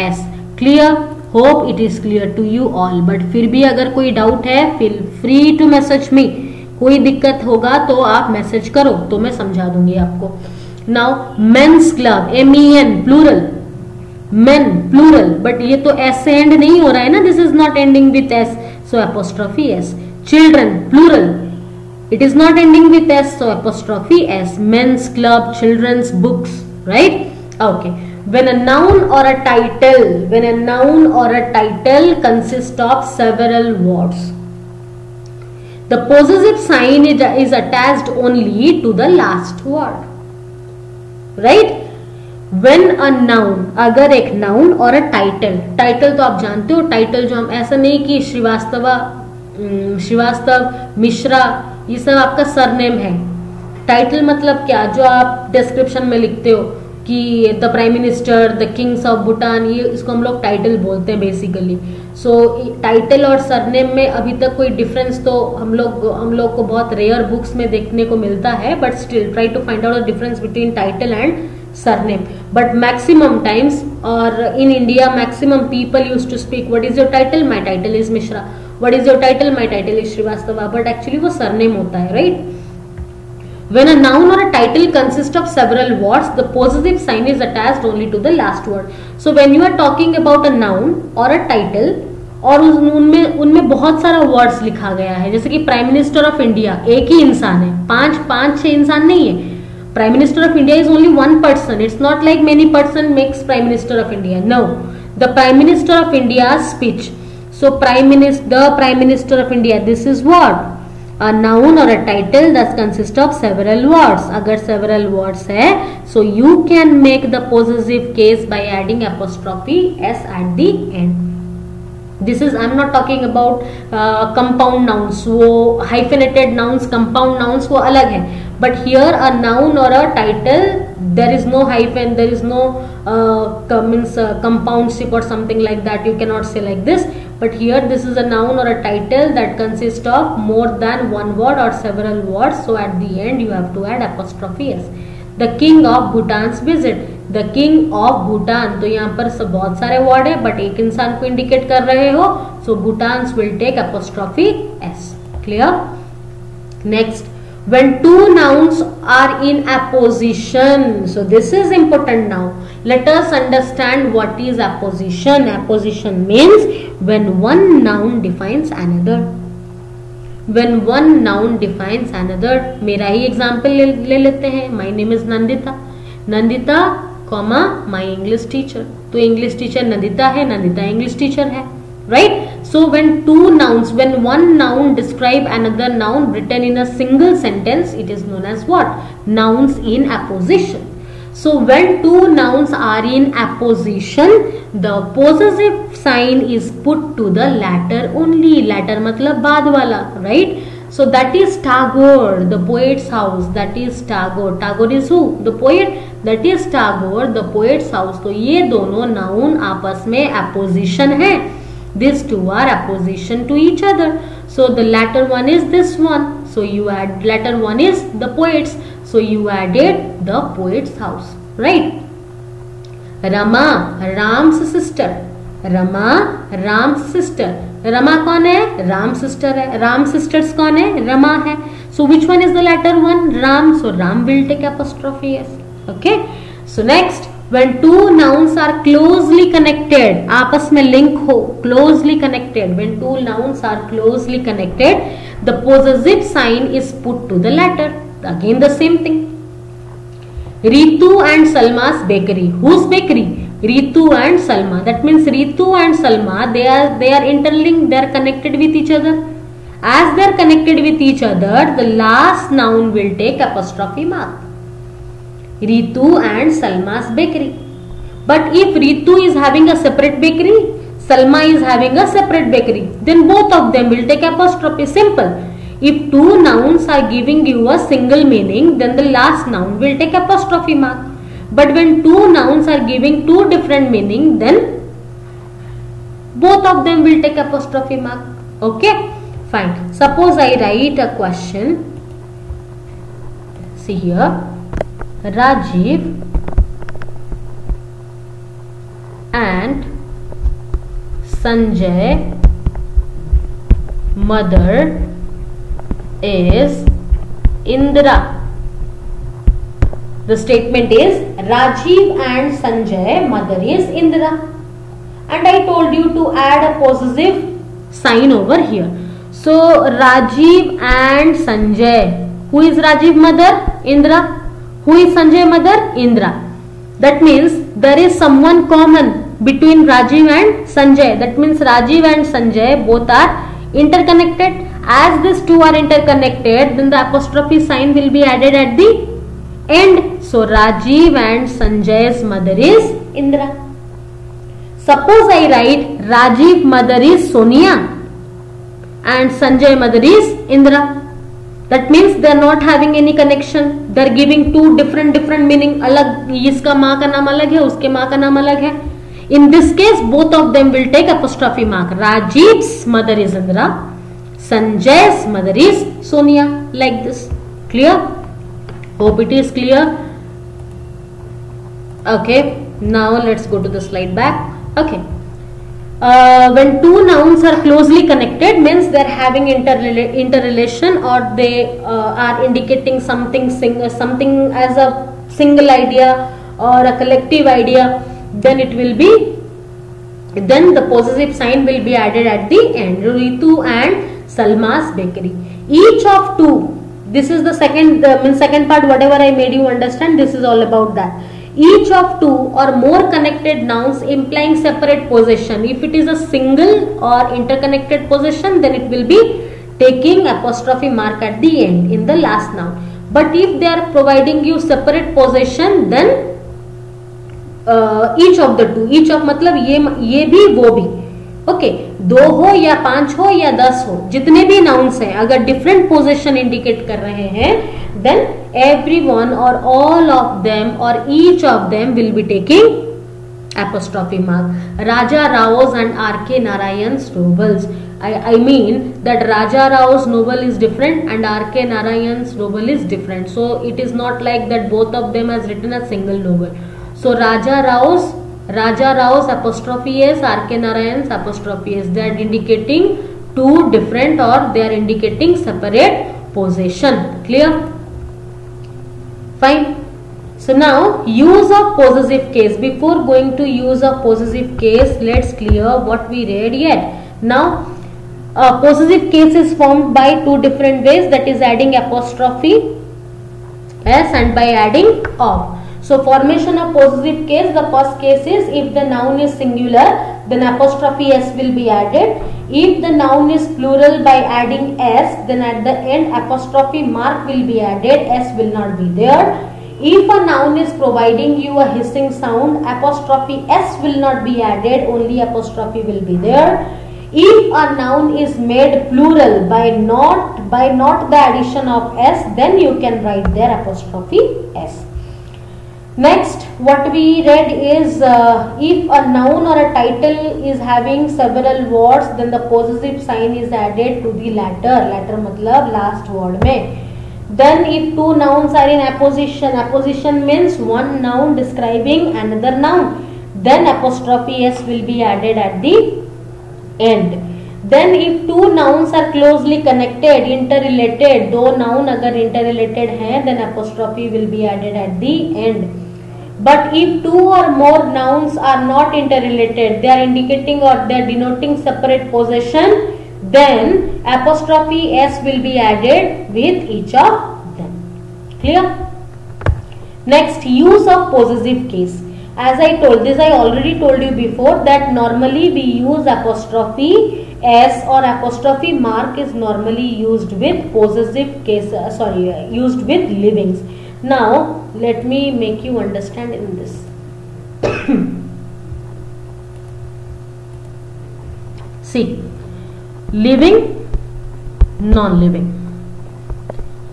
s. Clear? Hope it is clear to you all. But फिर भी अगर कोई डाउट है, feel free to message me. कोई दिक्कत होगा तो आप मैसेज करो तो मैं समझा दूंगी आपको. Now men's club, MEN plural, men plural, but ये तो s से एंड नहीं हो रहा है ना. This is not ending with s, so apostrophe s. Children, plural. It is not ending with S, so apostrophe S. Men's club, children's books, right? Okay. When a noun or a title, consists of several words, the possessive sign is attached only to the last word, right? When a noun, अगर एक noun और a title तो आप जानते हो, title जो हम ऐसा नहीं कि श्रीवास्तव, मिश्रा, ये सब आपका सरनेम है. टाइटल मतलब क्या, जो आप डिस्क्रिप्शन में लिखते हो कि the prime minister, the Kings of Bhutan, ये इसको हम लोग टाइटल बोलते हैं बेसिकली. सो टाइटल और सरनेम में अभी तक कोई डिफरेंस तो हम लोग को बहुत रेयर बुक्स में देखने को मिलता है, but still try to find out the difference between title and surname. But maximum times, or in India, maximum people used to speak, what is your title? My title is Mishra. What is your title? My title is Srivastava. But actually वो surname होता है, right? When a noun or a title consists of several words, the possessive sign is attached only to the last word. So when you are talking about a noun or a title, और उनमें बहुत सारा words लिखा गया है, जैसे कि prime minister of India एक ही इंसान है, पांच छह इंसान नहीं है. Prime Minister of India is only one person. It's not like many person makes Prime Minister of India. No, the Prime Minister of India's speech. So the Prime Minister of India. This is what? A noun or a title that consists of several words. अगर several words है, so you can make the possessive case by adding apostrophe s at the end. This is, I'm not talking about compound nouns. वो hyphenated nouns, compound nouns वो अलग है. But here a noun or a title, there is no hyphen, there is no compoundship or something like that. You cannot say like this. But here this is a noun or a title that consists of more than one word or several words. So at the end you have to add apostrophe s. The king of Bhutan's visit. The king of Bhutan. तो यहाँ पर सब बहुत सारे word है, but एक इंसान को इंडिकेट कर रहे हो. So Bhutan's will take apostrophe s. Clear? Next. When two nouns are in apposition, so this is important now. Let us understand what is apposition. Apposition means when one noun defines another. When one noun defines another. मेरा ही example ले लेते हैं. My name is Nandita. Nandita, my English teacher. तो English teacher Nandita है, Nandita English teacher है, right? So when one noun describe another noun written in a single sentence, it is known as what? Nouns in apposition. So when two nouns are in apposition, the possessive sign is put to the latter only. Latter मतलब बाद वाला, right? So that is Tagore, the poet's house. That is Tagore. Tagore is who? The poet. That is Tagore, the poet's house. तो ये दोनों noun आपस में apposition है. These two are apposition to each other. So the latter one is this one. So you add, latter one is the poet's. So you added the poet's house, right? Rama, Ram's sister. Rama, Ram's sister. Rama कौन है? Ram sister है. Ram sisters कौन है? Rama है. So which one is the latter one? Ram. So Ram will take apostrophe s. Okay. So next. When two nouns are closely connected, आपस में link हो, closely connected. When two nouns are closely connected, the possessive sign is put to the latter. Again the same thing. Ritu and Salma's bakery. Whose bakery? Ritu and Salma. That means Ritu and Salma, they are interlinked. They are connected with each other. As they are connected with each other, the last noun will take apostrophe mark. Ritu and Salma's bakery. But if Ritu is having a separate bakery, Salma is having a separate bakery, then both of them will take apostrophe. Simple. If two nouns are giving you a single meaning, then the last noun will take apostrophe mark. But when two nouns are giving two different meaning, then both of them will take apostrophe mark. Okay, fine. Suppose I write a question. See here. Rajiv and Sanjay mother is Indra. The statement is Rajiv and Sanjay mother is Indra, and I told you to add a possessive sign over here. So Rajiv and Sanjay. Who is Rajiv mother? Indra. Who is Sanjay mother? Indra. That means there is someone common between Rajiv and Sanjay. That means Rajiv and Sanjay both are interconnected. As these two are interconnected, then the apostrophe sign will be added at the end. So Rajiv and Sanjay's mother is Indra. Suppose I write Rajiv mother is Sonia and Sanjay mother is Indra. That means they are not having any connection. They are giving two different meaning. अलग, इसका माँ का नाम अलग है, उसके माँ का नाम अलग है. In this case, both of them will take apostrophe mark. Rajiv's mother is Indra. Sanjay's mother is Sonia. Like this. Clear? Hope it is clear. Okay. Now let's go to the slide back. Okay. When two nouns are closely connected, means they are having interrelation, or they are indicating something as a single idea or a collective idea, then the possessive sign will be added at the end. Ritu and Salma's bakery. Each of two. This is the second part. Whatever I made you understand, this is all about that. Each of two or more connected nouns implying separate possession. If it is a single or interconnected possession, then it will be taking apostrophe mark at the end in the last noun. But if they are providing you separate possession, then each of the two, each of मतलब ये भी वो भी, okay, दो हो या पांच हो या 10 हो, जितने भी नाउन्स हैं, अगर डिफरेंट पोजीशन इंडिकेट कर रहे हैं, then everyone or all of them or each of them will be taking apostrophe mark. Raja Rao's and R.K. Narayan's novels. I mean that Raja Rao's novel is different and R.K. Narayan's novel is different. So it is not like that both of them has written a single novel. So Raja Rao's apostrophe S, R.K. Narayan's apostrophe S. They are indicating two different, or they are indicating separate possession. Clear? Fine. So now use of possessive case. Before going to use of possessive case, let's clear what we read yet. Now possessive case is formed by two different ways, that is adding apostrophe S and by adding of. So formation of possessive case, the first case is if the noun is singular, then apostrophe S will be added. If the noun is plural, by adding S, then at the end apostrophe mark will be added, S will not be there. If a noun is providing you a hissing sound, apostrophe S will not be added, only apostrophe will be there. If a noun is made plural by not the addition of S, then you can write there apostrophe S. Next, what we read is if a noun or a title is having several words, then the possessive sign is added to the latter. Latter matlab last word mein. Then if two nouns are in apposition means one noun describing another noun, then apostrophe S will be added at the end. Then if two nouns are closely connected, interrelated, दो noun अगर interrelated हैं, then apostrophe will be added at the end. But if two or more nouns are not interrelated, they are indicating or they are denoting separate possession, then apostrophe S will be added with each of them. Clear? Next, use of possessive case. As I told this, I already told you before that normally we use apostrophe S or apostrophe mark is normally used with possessive case, used with livings. Now let me make you understand in this. See, living, non-living.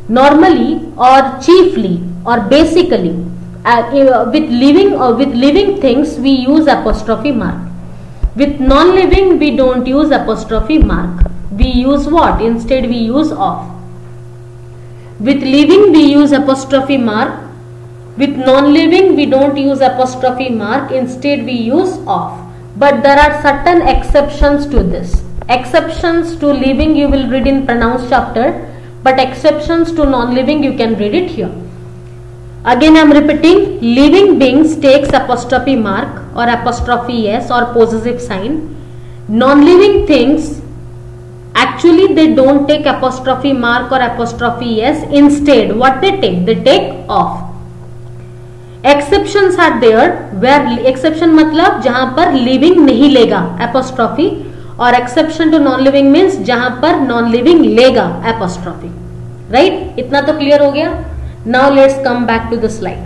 Normally or chiefly or basically with living things we use apostrophe mark. With non-living we don't use apostrophe mark. We use what? Instead we use of. With living we use apostrophe mark. With non-living we don't use apostrophe mark. Instead we use of. But there are certain exceptions to this. Exceptions to living you will read in pronouns chapter, but exceptions to non-living you can read it here. Again I am repeating, living beings takes apostrophe mark or apostrophe S or possessive sign. Non-living things Actually they don't take apostrophe mark or apostrophe s. Instead what they take off. Exceptions are there where exception मतलब जहां पर living नहीं लेगा apostrophe, और exception to non living means जहां पर non living लेगा apostrophe. Right? इतना तो clear हो गया. Now let's come back to the slide.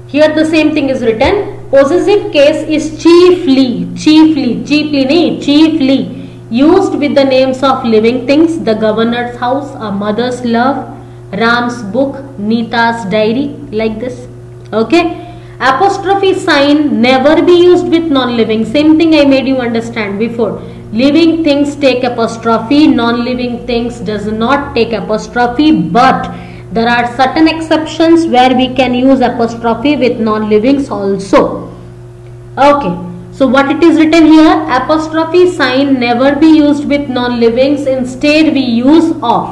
Here the same thing is written. Possessive case is chiefly used with the names of living things: the governor's house, a mother's love, Ram's book, Nita's diary, like this. Okay. Apostrophe sign never be used with non-living. Same thing I made you understand before. Living things take apostrophe, non-living things does not take apostrophe, but there are certain exceptions where we can use apostrophe with non-livings also. Okay, so what it is written here, apostrophe sign never be used with non-livings. Instead we use of.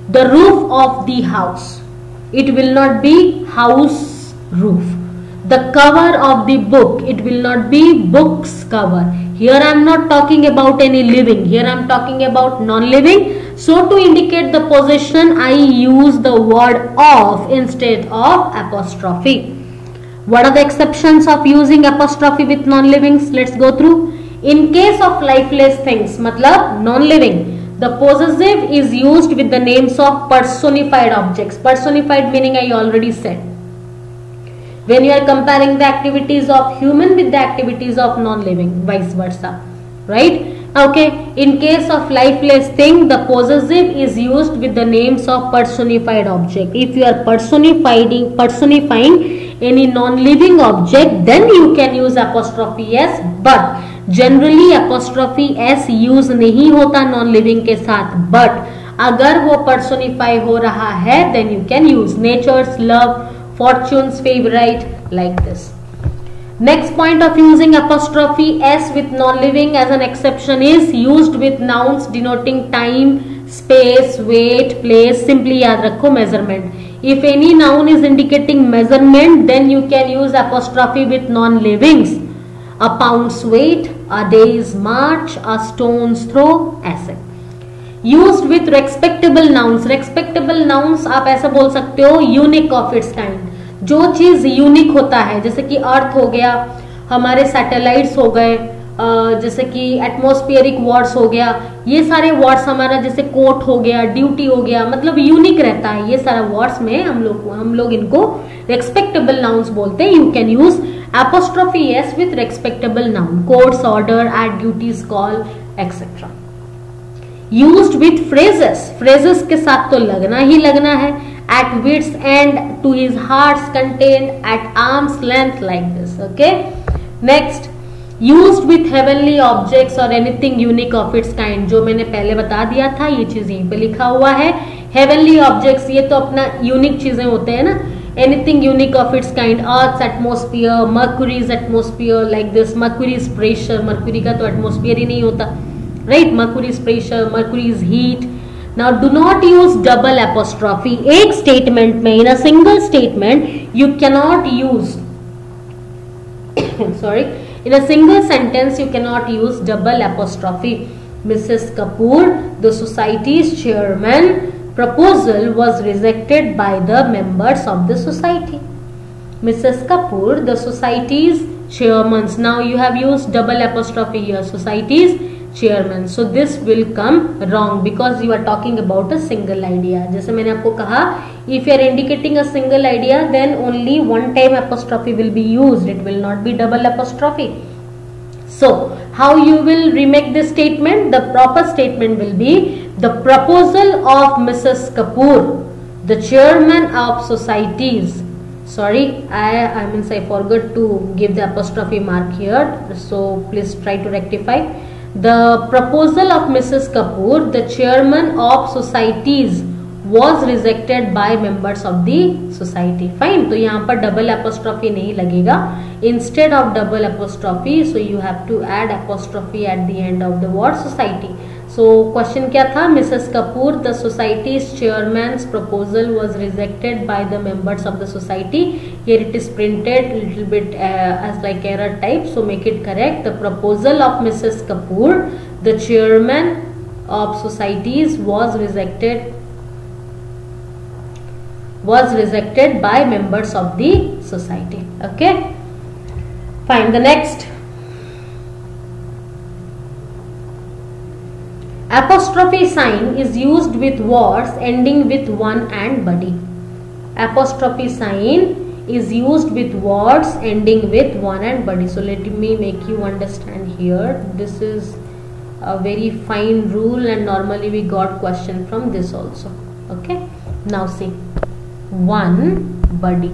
The roof of the house. It will not be house roof. The cover of the book. It will not be book's cover. Here I am not talking about any living. Here I am talking about non-living. So to indicate the possession, I use the word of instead of apostrophe. What are the exceptions of using apostrophe with non-livings? Let's go through. In case of lifeless things, matlab non-living, the possessive is used with the names of personified objects. Personified meaning I already said. When you are comparing the activities of human with the activities of non-living, vice versa, right? Okay, in case of lifeless thing, the possessive is used with the names of personified object. If you are personifying any non-living object, then you can use apostrophe s, but generally apostrophe s use नहीं होता non-living के साथ, but अगर वो personify हो रहा है, then you can use nature's love, fortune's favorite, like this. Next point of using apostrophe s with non-living as an exception is used with nouns denoting time, space, weight, place. Simply याद रखो measurement. If any noun is indicating measurement, then you can use apostrophe with non-livings. A pound's weight, a day's march, a stone's throw, ऐसे. Used with respectable nouns. Respectable nouns आप ऐसा बोल सकते हो unique of its kind. जो चीज unique होता है, जैसे कि अर्थ हो गया, हमारे सैटेलाइट्स हो गए, जैसे कि एटमॉस्फेरिक वर्ड्स हो गया, ये सारे वर्ड्स हमारा जैसे कोर्ट हो गया, ड्यूटी हो गया, मतलब यूनिक रहता है ये सारा वर्ड्स में हम लोग इनको रेस्पेक्टेबल नाउन्स बोलते हैं. You can use apostrophe s with respectable noun, court's, order, at, duty's, call, etcetera. Used with phrases. Phrases के साथ तो लगना ही लगना है. At wit's end, to his heart's content, at arm's length, like this. Okay. Next, used with heavenly objects or anything unique of its kind. जो मैंने पहले बता दिया था, ये चीज यहीं पे लिखा हुआ है. Heavenly objects, ये तो अपना यूनिक चीजें होते हैं ना. Anything unique of its kind. Earth's atmosphere, Mercury's atmosphere, like this. Mercury's pressure. Mercury का तो atmosphere ही नहीं होता, right? Mercury's pressure, Mercury's heat. Now do not use double apostrophe. एक statement में, in a single statement, you cannot use sorry, in a single sentence you cannot use double apostrophe. Mrs. Kapoor, the society's chairman, proposal was rejected by the members of the society. Mrs. Kapoor, the society's chairman. Now you have used double apostrophe here. Society's chairman. So this will come wrong because you are talking about a single idea. जैसे मैंने आपको कहा, if you are indicating a single idea, then only one time apostrophe will be used. It will not be double apostrophe. So how you will remake this statement? The proper statement will be the proposal of Mrs. Kapoor, the chairman of societies. Sorry, I means I forgot to give the apostrophe mark here. So please try to rectify. The proposal of Mrs. Kapoor, the chairman of societies, was rejected by members of the society. Fine. तो यहाँ पर double apostrophe नहीं लगेगा. Instead of double apostrophe, so you have to add apostrophe at the end of the word society. So question क्या था? Mrs. Kapoor, the society's chairman's proposal was rejected by the members of the society. Here it is printed little bit as like error type, so make it correct. The proposal of Mrs. Kapoor, The chairman of societies was rejected by members of the society. Okay, fine. The next, apostrophe sign is used with words ending with one and buddy. Apostrophe sign is used with words ending with one and buddy. So let me make you understand here. This is a very fine rule, and normally we got question from this also. Okay, now see, one buddy.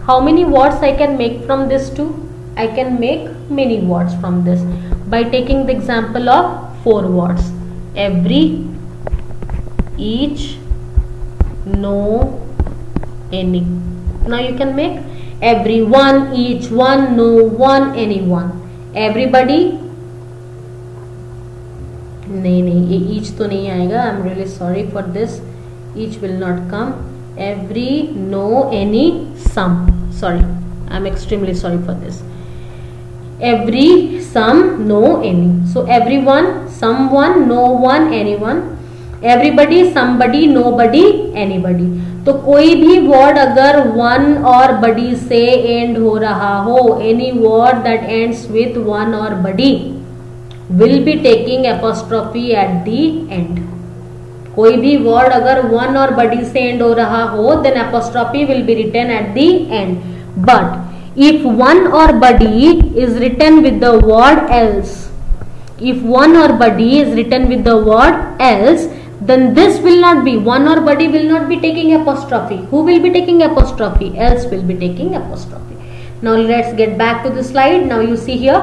How many words I can make from this two? I can make many words from this by taking the example of 4 words: every, each, no, any. Now you can make everyone, each one, no one, anyone. Everybody, नहीं ये each तो नहीं आएगा. I am really sorry for this. Each will not come. Every, no, any, some. Sorry, I am extremely sorry for this. Every, some, no, any. So everyone, someone, no one, anyone. Everybody, somebody, nobody, anybody. तो कोई भी word अगर one or बडी से and हो रहा हो, any word that ends with one or body will be taking apostrophe at the end. कोई भी वर्ड अगर वन और बडी से एंड हो रहा हो, then apostrophe will be written at the end. But if one or body is written with the word else, if one or buddy is written with the word else, then this will not be, one or buddy will not be taking apostrophe. Who will be taking apostrophe? Else will be taking apostrophe. Now let's get back to the slide. Now you see here,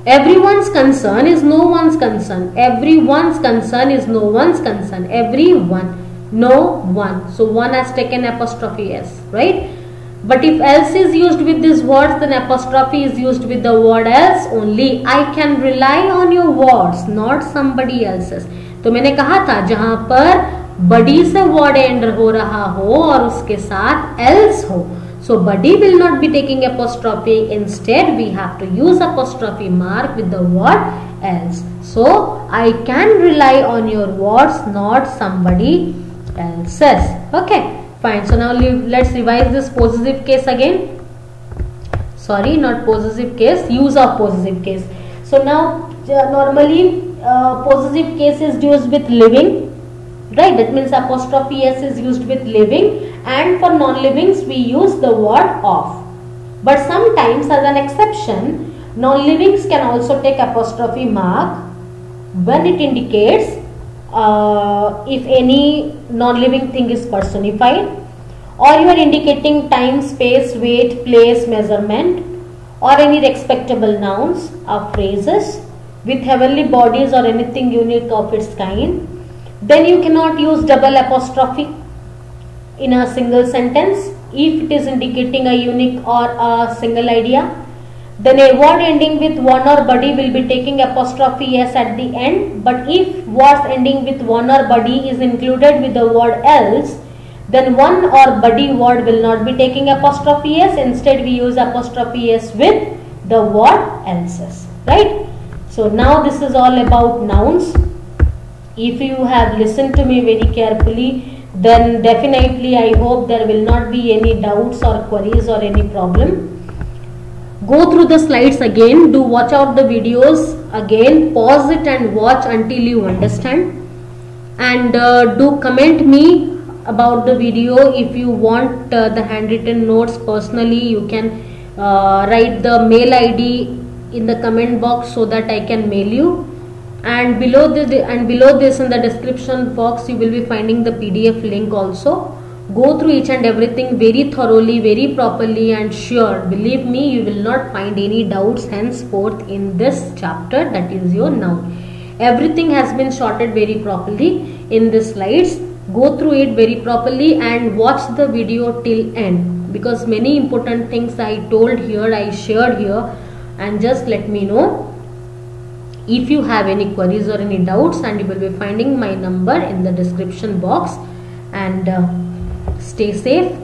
everyone's concern is no one's concern. Everyone's concern is no one's concern. Everyone, no one. So one has taken apostrophe s, right? But if else is used with these words, then apostrophe is used with the word else only. I can rely on your words, not somebody else's. तो मैंने कहा था जहां पर बडी से word and हो रहा हो और उसके साथ else हो, so buddy will not be taking apostrophe. Instead, we have to use apostrophe mark with the word else. So I can rely on your words, not somebody else's. Okay. Fine. So now let's revise this possessive case again. Sorry, not possessive case, use of possessive case. So now normally possessive case is used with living, right? That means apostrophe s is used with living, and for non-livings we use the word of. But sometimes, as an exception, non-livings can also take apostrophe mark when it indicates if any non-living thing is personified, or you are indicating time, space, weight, place, measurement, or any respectable nouns or phrases with heavenly bodies or anything unique of its kind, then you cannot use double apostrophe in a single sentence if it is indicating a unique or a single idea. Then a word ending with one or buddy will be taking apostrophe s at the end. But if words ending with one or buddy is included with the word else, then one or buddy word will not be taking apostrophe s. Instead, we use apostrophe s with the word else's, right? So now this is all about nouns. If you have listened to me very carefully, then definitely I hope there will not be any doubts or queries or any problem. Go through the slides again, do watch out the videos again, pause it and watch until you understand, and do comment me about the video. If you want the handwritten notes personally, you can write the mail ID in the comment box so that I can mail you, and below this in the description box you will be finding the PDF link also. Go through each and everything very thoroughly, very properly, and sure, believe me, you will not find any doubts henceforth in this chapter, that is your noun. Everything has been sorted very properly in the slides. Go through it very properly and watch the video till end, because many important things I told here, I shared here, and just let me know if you have any queries or any doubts, and you will be finding my number in the description box. And stay safe,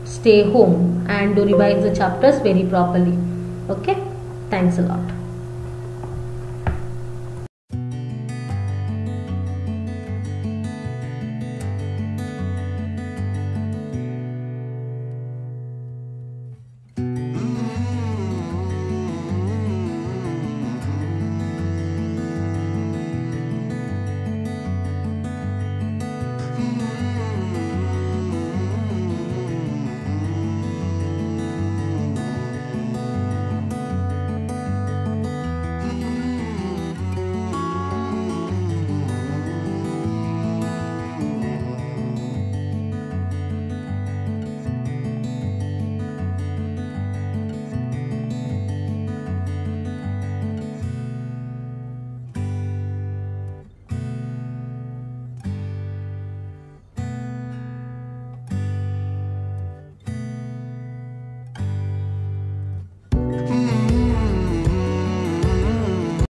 stay home, and do revise the chapters very properly. Okay, thanks a lot.